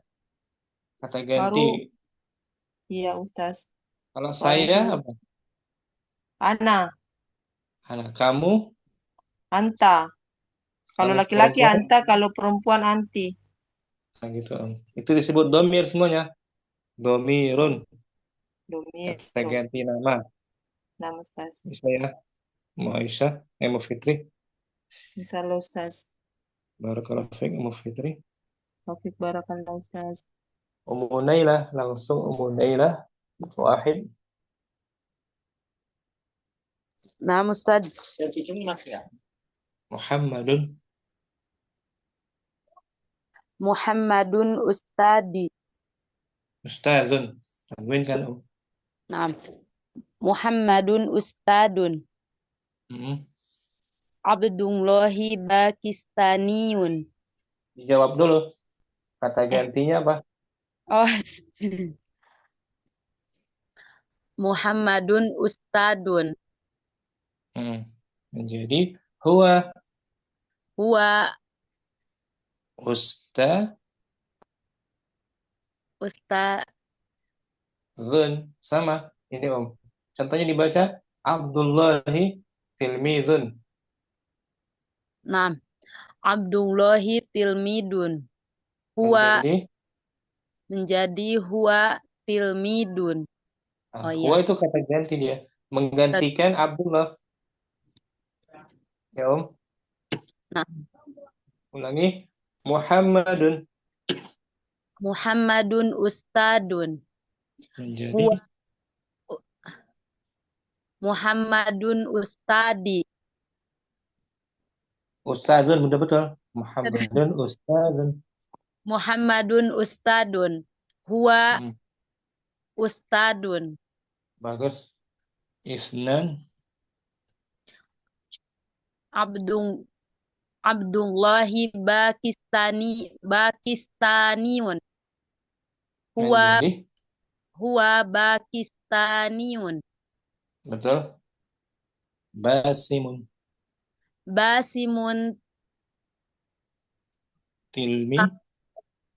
Kata ganti. Iya, Ustaz. Kalau saya apa? Ana. Kamu? Anta. Kalau laki-laki anta, kalau perempuan anti. Nah, gitu. Itu disebut domir semuanya. Domirun. Domir. Kata ganti nama. Nama Ustaz. Saya Aisyah, Emu Fitri. Insyaallah Ustaz. Barakallahu fiik Emu Fitri. Taufik barakallahu Ustaz. Ummu Nailah, langsung Ummu Nailah. Wahid. Nah, Ustaz. Muhammadun Ustadi. Ustazun. Tanwin kan? Nah. Muhammadun Ustadun. Abdullahi Pakistaniyun. Dijawab dulu. Kata gantinya apa? Muhammadun Ustadun. Jadi huwa Ustadzun sama ini Om. Contohnya dibaca Abdullahi tilmizun. Nah, Abdullahi tilmidun. Menjadi huwa tilmidun. Huwa itu kata ganti dia. Menggantikan Abdullah. Ya Om. Nah. Ulangi. Muhammadun Ustadun. Menjadi Muhammadun Ustadi. Ustazun, udah betul. Muhammadun Ustadun. Huwa Ustadun. Bagus. Isnan. Abdullahi Pakistaniyun. Huwa Pakistaniyun. Betul. Basimun.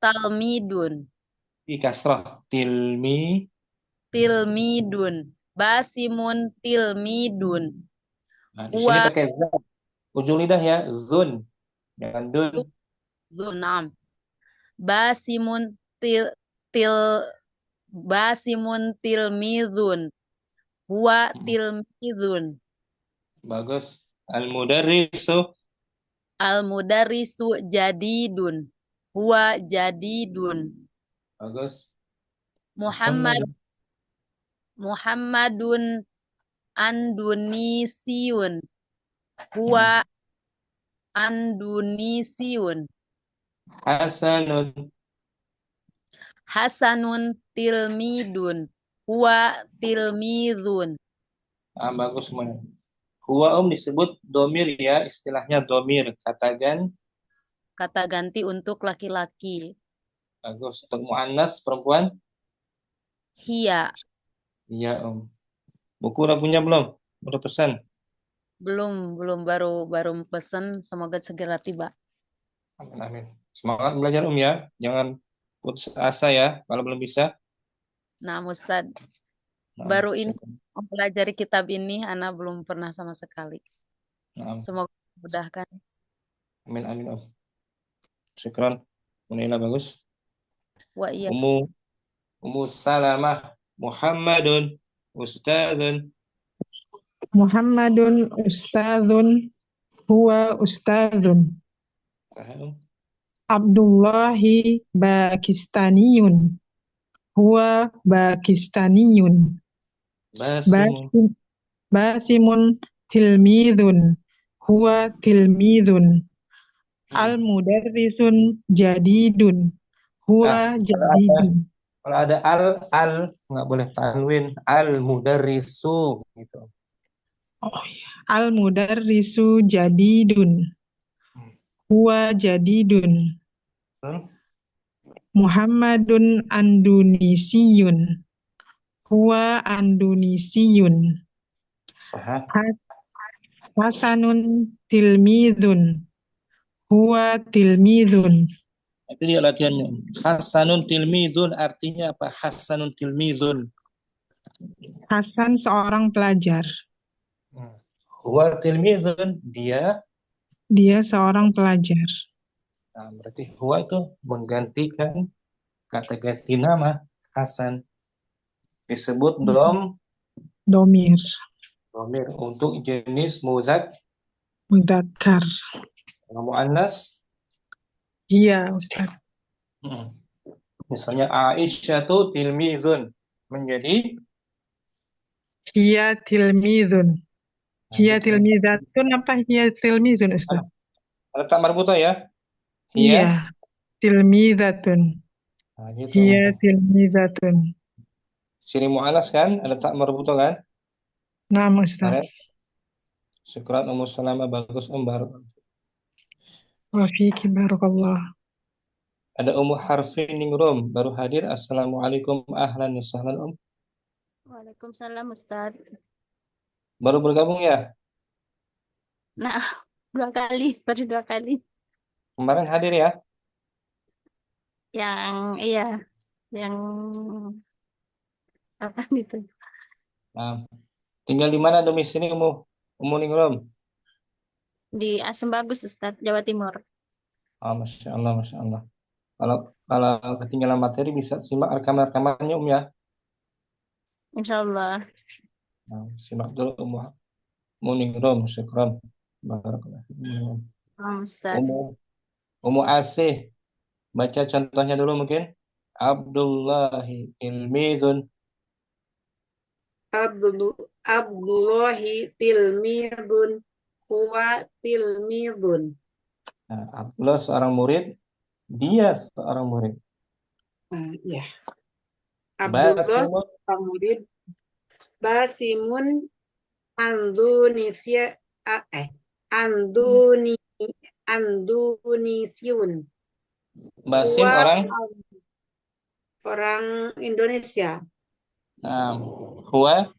Talmidun. Di kasrah. Tilmidun. Basimun tilmidun. Nah, di sini pakai zat. Ujung lidah ya. Zun. Jangan dun. Zunam. Basimun tilmidun. Huwa tilmidun. Bagus. Al-mudarrisu jadidun. Huwa jadidun. Bagus. Muhammadun Andunisiyun. Huwa Andunisiyun. Hasanun. Hasanun tilmidun. Huwa tilmidun. Bagus semuanya. Huwa disebut domir ya, istilahnya domir. Kata ganti untuk laki-laki. Bagus. Untuk muannas perempuan? Hiya. Iya Buku udah punya belum? Udah pesan? Belum baru pesan, semoga segera tiba. Amin amin. Semangat belajar ya. Jangan putus asa ya kalau belum bisa. Nah, Ustadz, Nah, baru ini syukur. mempelajari kitab ini, Ana belum pernah sama sekali. Nah, Semoga dimudahkan. amin amin Syukran. Munailah bagus. Wa iya. Ummu Salamah Muhammadun Ustadzun. Muhammadun ustadzun huwa ustadzun. Abdullahi Pakistaniyun huwa Pakistaniyun. Basimun tilmidun huwa tilmidun. Al-mudarrisun jadidun huwa jadidun. Kalau ada al nggak boleh tanwin. Al-mudarrisu gitu. Oh iya. Al-mudarrisu jadidun huwa jadidun. Muhammadun andunisiyun huwa andunisiyun. Hasanun tilmidun huwa tilmidun. Itu dia latihannya. Hasanun tilmidun artinya apa? Hasanun tilmidun. Hasan seorang pelajar. Huwa tilmidun, dia seorang pelajar. Nah, berarti huwa itu menggantikan kata ganti nama Hasan. Disebut domir untuk jenis mudzakkar. Muannas? Iya, Ustaz. Misalnya Aisyah tuh tilmizun menjadi hiya tilmizun. Hiya tilmizatun apa hiya tilmizun, Ustaz? Ada tak marbuta ya? Iya. Tilmizatun. Nah, gitu. Hiya tilmizatun. Sini mu'anas kan? Ada tak marbuta kan? Nah, Ustaz. Syukran Ummu Salamah, bagus baru. Wa fiki barakallah. Ada Ummu Harfin Ningrum baru hadir. Assalamualaikum ahlan wa sahlan Waalaikumsalam Ustaz. Baru bergabung ya? Nah, baru dua kali. Kemarin hadir ya? Yang apa gitu. Nah, tinggal di mana domisili Ummu Ningrum? Di Asem Bagus Ustaz, Jawa Timur. Masya Allah, Masya Allah. Kalau ketinggalan materi bisa simak rekaman-rekamannya ya. Insya Allah. Nah, simak dulu Ummu Ningrum, syukran. Barakallahu. Ustaz. Ummu Asih, baca contohnya dulu mungkin. Abdullahi tilmizun. Abdullahi tilmidun huwa tilmidun. Nah, Abdullah seorang murid, dia seorang murid. Ya. Abdullah seorang murid. Basimun Andunisiun. Basim orang Indonesia. Nah, huwa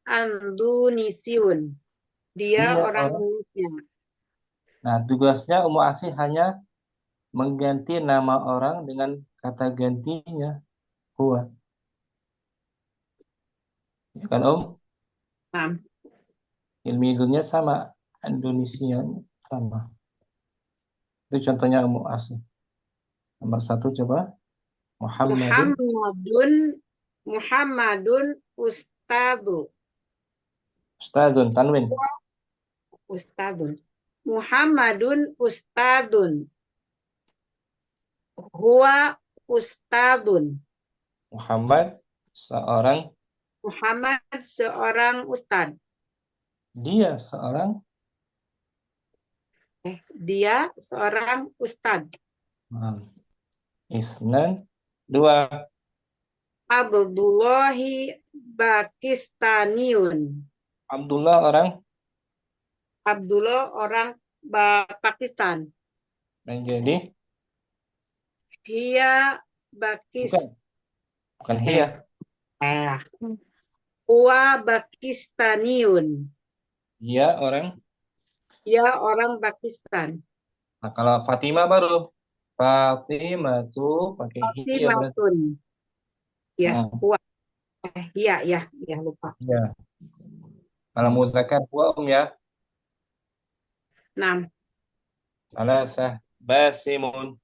Andunisiun. Dia orang Indonesia. Nah, tugasnya Ummu Asih hanya mengganti nama orang dengan kata gantinya huwa. Ya kan, Ilmizunnya sama, Indonesia sama. Itu contohnya Ummu Asih. Nomor 1 coba. Muhammadun ustadu. Ustadzun, tanwin. Ustadun. Muhammadun ustadun. Huwa ustadun. Muhammad seorang Muhammad seorang ustadz. Dia seorang Dia seorang ustadz. Isnan. Dua. Abdullahi Pakistaniun. Abdullah orang Abdullah orang Pakistan. menjadi Hiya Pakistan. bukan hiya. Huwa Pakistaniun. Dia orang. Dia orang Pakistan. Nah, kalau Fatimah baru Fatimah tuh pakai hiya berarti. Fatimatun. Ya, huwa. Ya, lupa. Ya. Kalau muzakkar huwa ya. 6. Salasah basimun.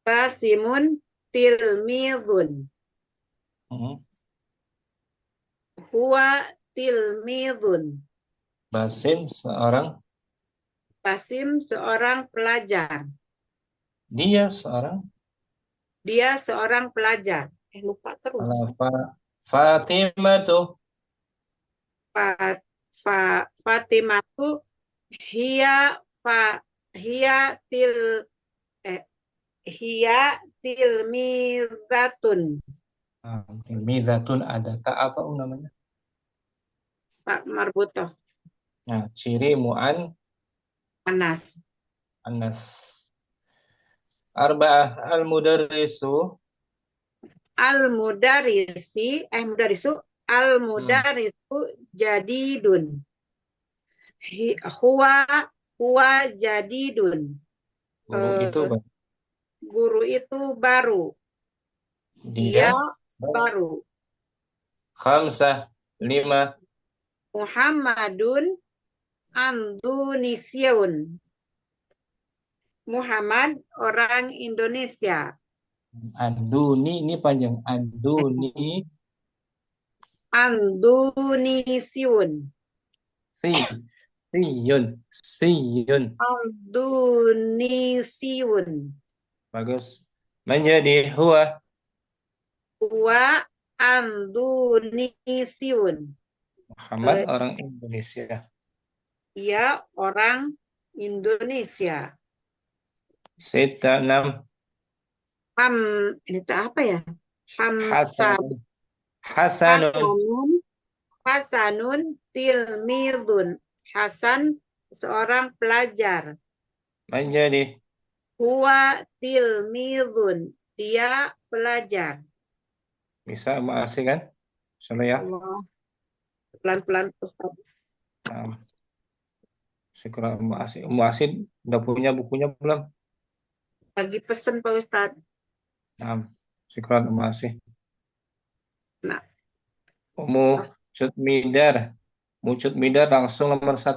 Basimun tilmidun. Huwa tilmidun. Basim seorang. Basim seorang pelajar. Dia seorang. Dia seorang pelajar. Lupa terus. Kalau Fatimah tuh Fatimatu hiya tilmizatun. Tilmizatun ada ka apa namanya? Pak Marbuto. Nah, ciri Anas. Arba'ah al-mudarrisu. Al-mudarisu jadidun. Huwa jadidun. Guru itu baru. Dia baru. Khamsah. 5. Muhammadun Indonesiaun. Muhammad orang Indonesia. Anduni ini panjang. Anduni. Indonesiaun. Siyun. Indonesiaun. Bagus. Menjadi huwa. Huwa Indonesiaun. Muhammad orang Indonesia. Ia orang Indonesia. 6. Ini apa ya? Hasanun tilmidun. Hasan seorang pelajar. Menjadi Huwa tilmidun. Dia pelajar. bisa masih kan? Soalnya ya. Pelan-pelan Ustaz. Nah, sekarang Muasin udah punya bukunya belum? Lagi pesen Pak Ustaz. Nah, sekarang masih. Nah. Mucut midar langsung nomor 1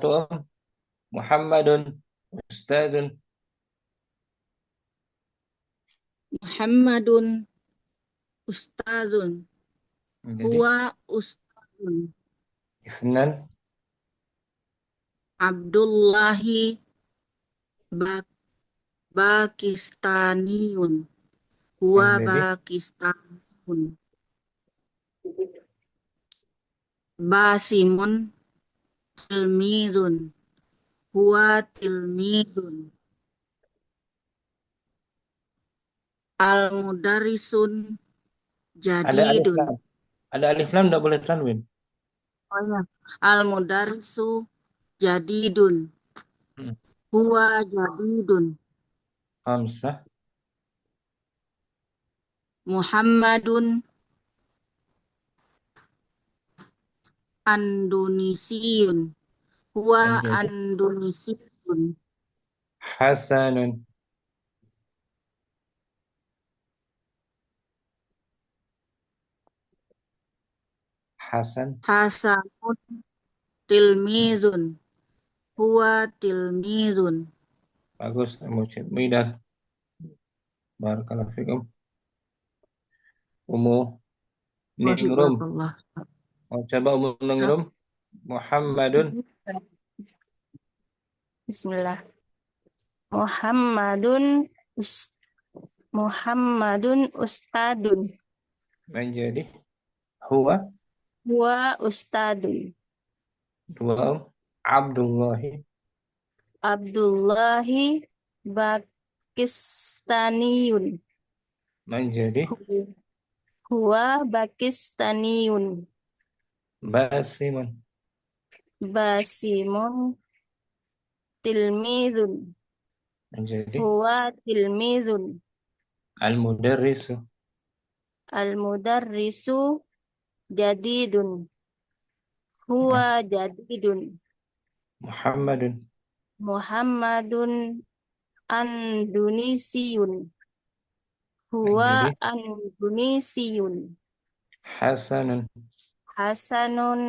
Muhammadun Ustadun. Muhammadun Ustadun. Huwa Ustadun. Isnan. Abdullahi Pakistaniun. Huwa Pakistaniun. Basimun tilmidun. Huwa tilmidun. Al-mudarrisun jadidun. Ada alif lam enggak boleh tanwin. Oh ya. Al-mudarrisu jadidun. Huwa jadidun. Khamsah. Muhammadun Indonesiaun. Huwa Indonesiaun. Hasanun. Hasanun tilmizun. Huwa tilmizun. Bagus, mudah. Barakallahu fikum. Ningrum. Coba Ningrum. Muhammadun. Bismillah. Muhammadun ustadun. Menjadi huwa Huwa ustadun. Dua. Abdullahi. Abdullahi Pakistaniyun. Menjadi Huwa Pakistaniyun. Basimun. Basimun tilmidun. Menjadi Huwa tilmidun. Al-mudarrisu. Al-mudarrisu jadidun. Huwa jadidun. Muhammadun. Muhammadun Andunisiyun. Huwa Menjadi Andunisiyun. Hasanun. Hasanun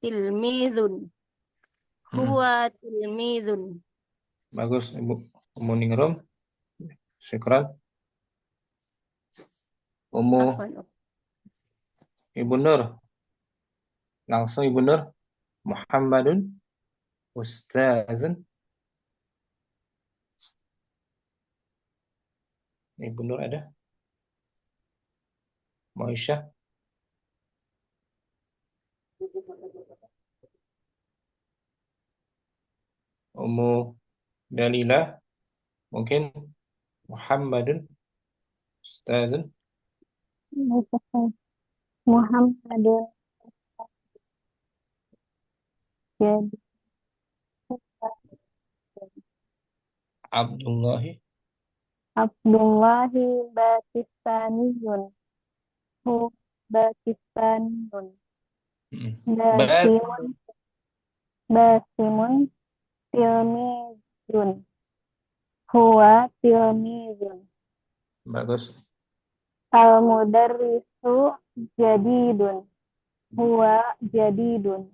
tilmidun. Huwa tilmidun. Bagus, Ibu. Ummu Ningrum. Syukran. Ummu Afwan. Ibu Nur. Langsung Ibu Nur. Muhammadun Ustazun. Ibu Nur ada? Moisha. Ummu Dalila. Mungkin Muhammadun Ustazun. Muhammadun jadi Abdullahi. Abdullahi Pakistaniyun. Pakistaniyun. Basimun Basimun tilmizun. Huwa tilmizun. Bagus. Al-mudarrisu jadidun. Huwa jadidun.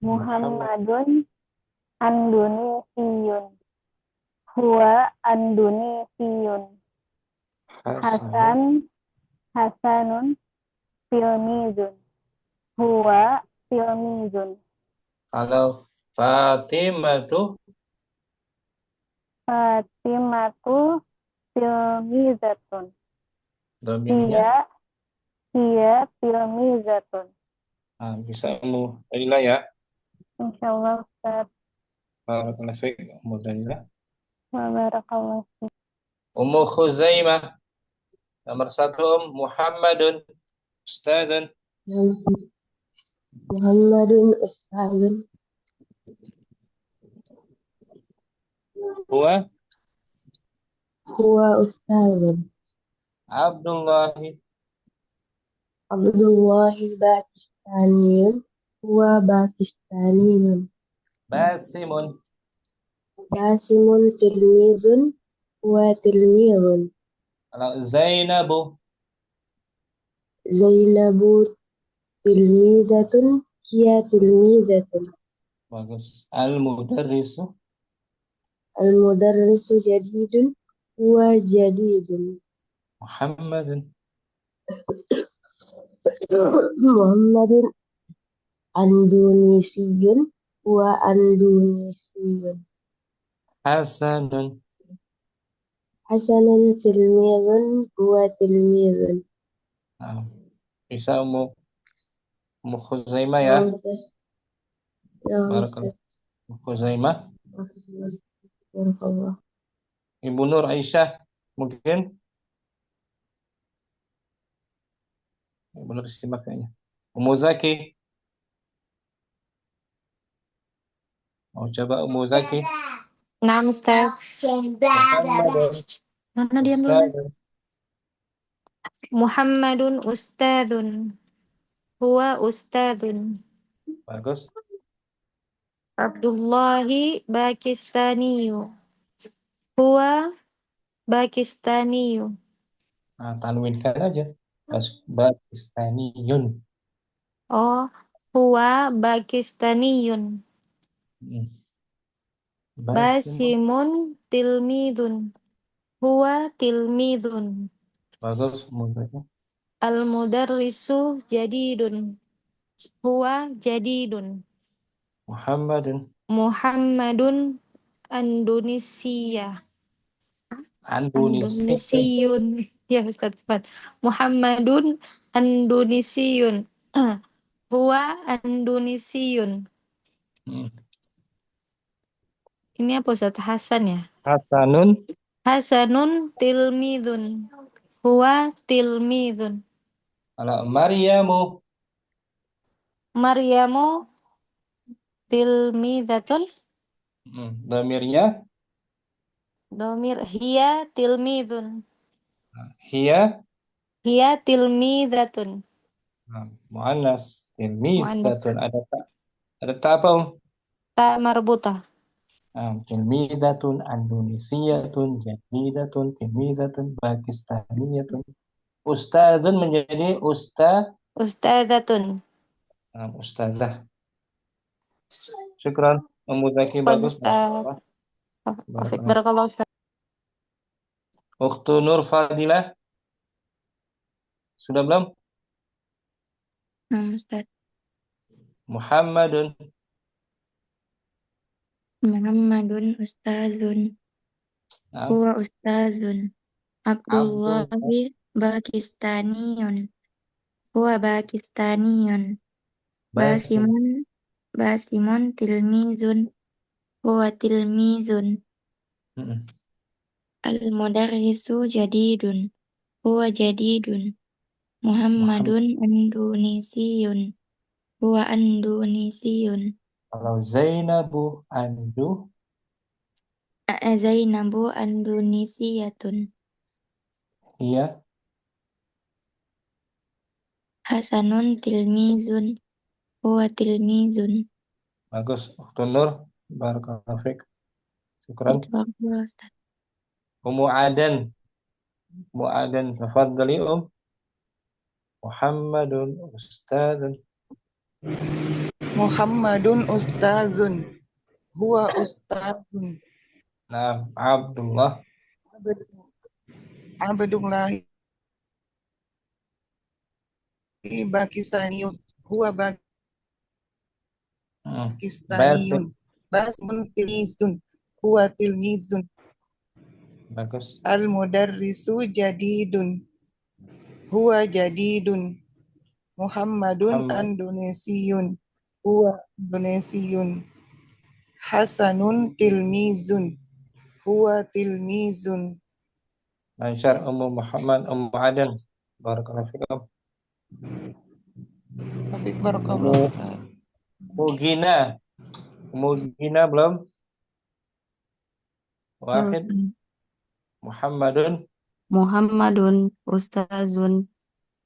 Muhammadun Andunisiyun. Huwa Andunisiyun. Hasanun tilmizun. Huwa tilmizun. Kalau Fatimatu. Fatimatu tilmizatun. Domirnya. Hiya tilmizatun. Bisa Ummu Dalila ya. Insyaallah Ustaz. Barakallahu fiik Ummu Dalila. Wa barakallahu fiik. Ummu Khuzaimah. Nomor 1 Muhammadun Ustazun. Muhammadun Ustazun. Huwa Ustazun. Abdullahi. Abdullahi Pakistaniyun. Huwa Pakistaniyun. Basimun. Basimun tilmizun. Huwa tilmizun. Kalau Zainabu. Zainabu tilmizatun. Hiya tilmizatun. Bagus. Al-mudarrisu. Al-mudarrisu jadidun. Huwa jadidun. Muhammadun. Muhammadun Andunisiyun. Huwa Andunisiyun. Hasanun. Hasanun tilmizun. Huwa tilmizun. Bisa Ummu Khuzaimah ya. Barakallahu. Ummu Khuzaimah. Barakallah. Ibu Nur Aisyah mungkin. Ibu Nur simak kayaknya. Ummu Zaki. Mau coba Ummu Zaki. Nah, Ustaz. Mana dia dulu? Muhammadun ustadun. Huwa ustadun. Bagus. Abdullahi Pakistaniyu. Huwa Pakistaniyu. Tanwinkan aja. Pakistaniyun. Oh, huwa Pakistaniyun. Basimun tilmidun. Huwa tilmidun. Bagus. Al-mudarrisu jadidun. Huwa jadidun. Muhammadun Andunisiyun. Ya Ustaz, Fat. Muhammadun Andonisiyun. Huwa Andonisiyun. Ini apa Ustaz? Hasan ya? Hasanun. Hasanun tilmidun. Huwa tilmidun. Ala Maryamu. Maryamu tilmidatun. Damirnya. Domir hiya tilmidun. Hiya. Hiya tilmidatun. Muannas. Muannas. Tilmidatun. Ada tak apa? Ta marbutah. Tilmidatun Indonesiyatun jadidatun tilmidatun Pakistaniyatun. Ustazun menjadi Ustazatun. Ustazah. Syukran. Muzaki bagus. Ustaz. Barakallah Ustaz. Ukhtu Nur Fadilah. Sudah belum? Ustaz. Muhammadun. Muhammadun ustazun. Huwa ustazun. Abdullahi Pakistaniyun. Huwa Pakistaniyun. Basimun tilmizun. Huwa tilmizun. Al-mudarrisu jadidun. Huwa jadidun. Muhammadun Andonisiyun. Huwa Andonisiyun. Kalau Zainabu Zainabu Andonisiyatun. Iya. Hasanun tilmizun. Huwa tilmizun. Bagus. Ukhtu Nur. Barakallahu fiik. Syukran. Ummu Adan. Tafadhali Muhammadun ustazun. Muhammadun ustazun. Huwa ustazun. Nah, Abdullah. Abdullah Pakistaniyun. Huwa Pakistaniyun. Basmun tilmizun. Huwa tilmizun. Bagus. Al-mudarrisu jadidun. Huwa jadidun. Muhammadun Indonesiyun. Huwa Indonesiyun. Hasanun tilmizun. Huwa tilmizun. Lancar Ummu Muhammad Ummu Adan. Barakallahu fikum. Barakallahu. Ummu Gina belum? Wahid. Muhammadun ustazun.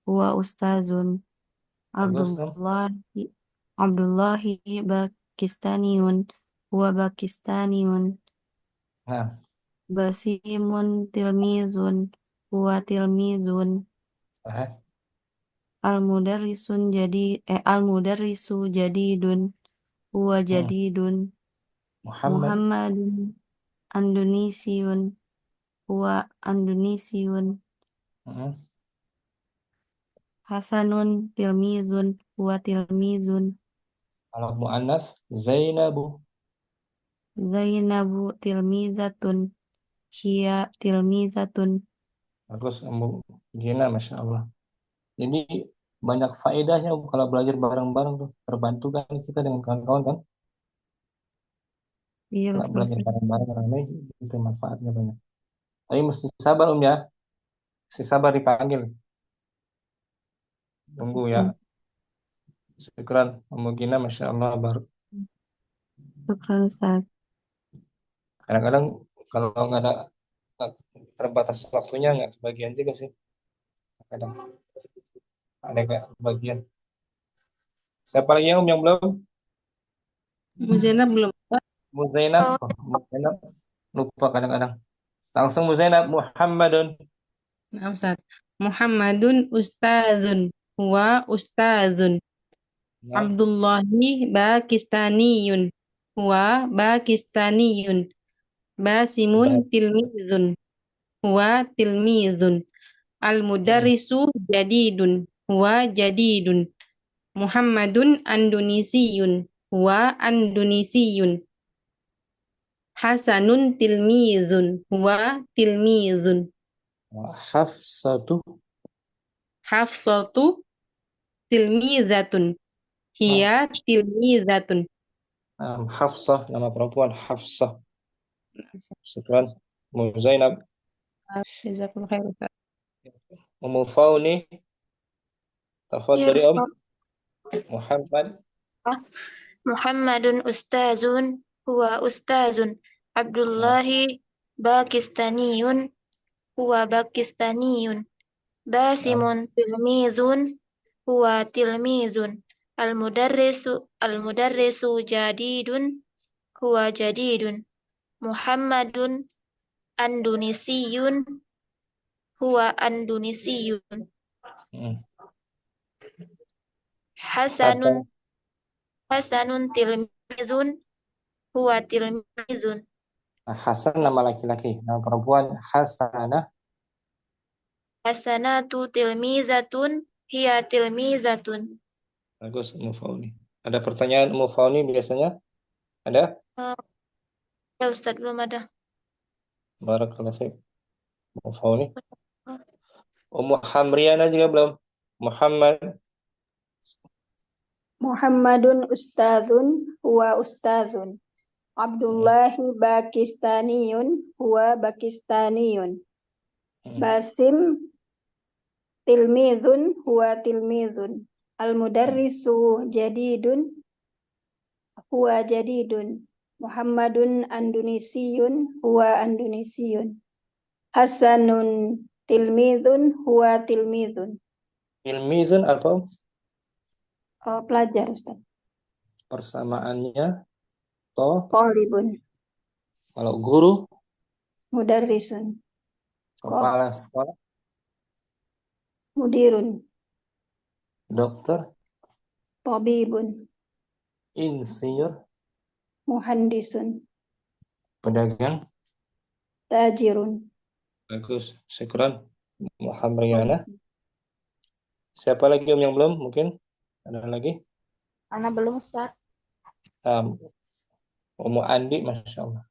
Huwa ustazun. Abdullahi Pakistaniyun. Huwa Pakistaniyun. Basimun tilmizun. Huwa tilmizun. Al-mudarrisu jadidun. Huwa jadidun. Muhammadun Andonisiyun. Huwa Andonisiyun. Hasanun tilmizun. Huwa tilmizun. Kalau muannas Zainabu tilmizatun. Hiya tilmizatun. Bagus Ummu Gina, Masya Allah. Jadi banyak faedahnya kalau belajar bareng-bareng tuh. Terbantu kan kita dengan kawan-kawan kan. Iya, kalau belajar bareng-bareng ramai itu manfaatnya banyak. Tapi mesti sabar ya. Mesti sabar dipanggil. Tunggu ya. Syukran Ummu Gina, Masya Allah. Syukran Ustaz. Kadang-kadang kalau nggak ada terbatas waktunya nggak kebagian juga sih. Kadang ada nggak kebagian. Siapa lagi yang belum? Muzainab belum. Muzainab lupa kadang-kadang. Langsung Muzainab. Muhammadun. Nah, Ustaz. Muhammadun ustazun. Huwa ustazun. Abdullahi Pakistaniyun. Huwa Pakistaniyun. Basimun tilmizun. Huwa tilmizun. Al-mudarrisu jadidun. Huwa jadidun. Muhammadun Indonesiyun. Huwa Indonesiyun. Hasanun tilmizun. Huwa tilmizun. Hafsatu. Hafsatu tilmizatun. Hiya tilmizatun. Hafsah, nama perempuan Hafsah. Syukran. Zainab. Jazakallahu khair, Ustaz. Fauni. Tafadhali Yes, Muhammad. Muhammadun ustazun huwa ustazun. Abdullahi Pakistaniyun huwa Pakistaniyun. Basimun tilmizun huwa tilmizun. Al-mudarrisu jadidun huwa jadidun. Muhammadun Andunisiyun huwa Andunisiyun. Hasanun tilmizun huwa tilmizun. Hasan nama laki-laki, nama perempuan Hasanah. Hasanatu tilmizatun hiya tilmizatun. Bagus, Fauni. Ada pertanyaan Fauni biasanya? Ada? Ya Ustaz, belum ada. Barakallahu fiik. Fauni. Hamriana juga belum? Muhammad. Muhammadun ustadzun huwa ustadzun. Abdullahi Pakistaniyun huwa Pakistaniyun. Basim tilmizun huwa tilmizun. Al-mudarrisu jadidun huwa jadidun. Muhammadun Andunisiyun huwa Andunisiyun. Hasanun tilmizun huwa tilmizun. Tilmizun apa? Pelajar, Ustaz. Persamaannya Talibun. Kalau guru? Mudarrisun. Kepala sekolah? Mudirun. Dokter? Tabibun. Insinyur? Muhandisun. Pedagang? Tajirun. Bagus, syukran Muhammadiyana. Siapa lagi yang belum? Mungkin ada lagi? Ana belum, Ustaz. Andi, Masya Allah.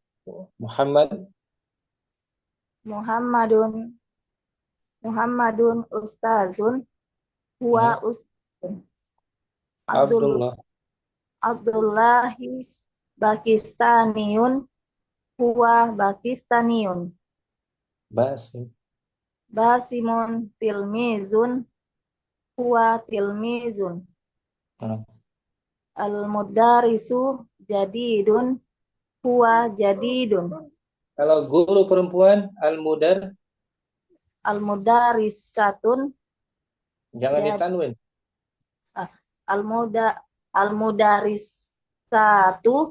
Muhammadun ustazun huwa ustazun. Abdullahi Pakistaniyun huwa Pakistaniyun. Basimun tilmizun huwa tilmizun. Al-mudarrisu jadidun huwa jadidun. Kalau guru perempuan Al-mudarrisatun jangan ditanwin.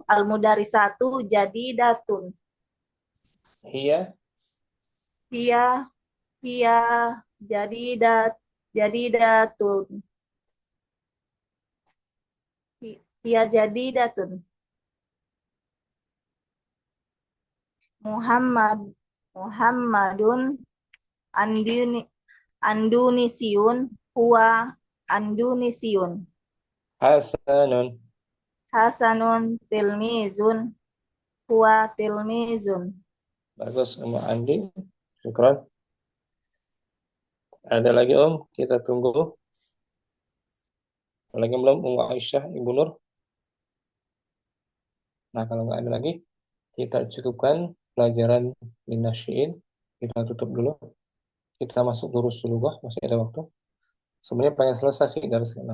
Al-mudarrisatu jadidatun. Hiya jadidatun. Hiya jadidatun. Muhammadun Andunisiyun huwa Andunisiyun. Hasanun tilmizun huwa tilmizun. Bagus, Andi. Syukran. Ada lagi kita tunggu. Ada lagi belum? Aisyah, Ibu Nur. Nah, kalau nggak ada lagi, kita cukupkan pelajaran Minasyiin. Kita tutup dulu. Kita masuk Durus Sulughah, masih ada waktu. Sebenarnya pengen selesai sih dari sekarang.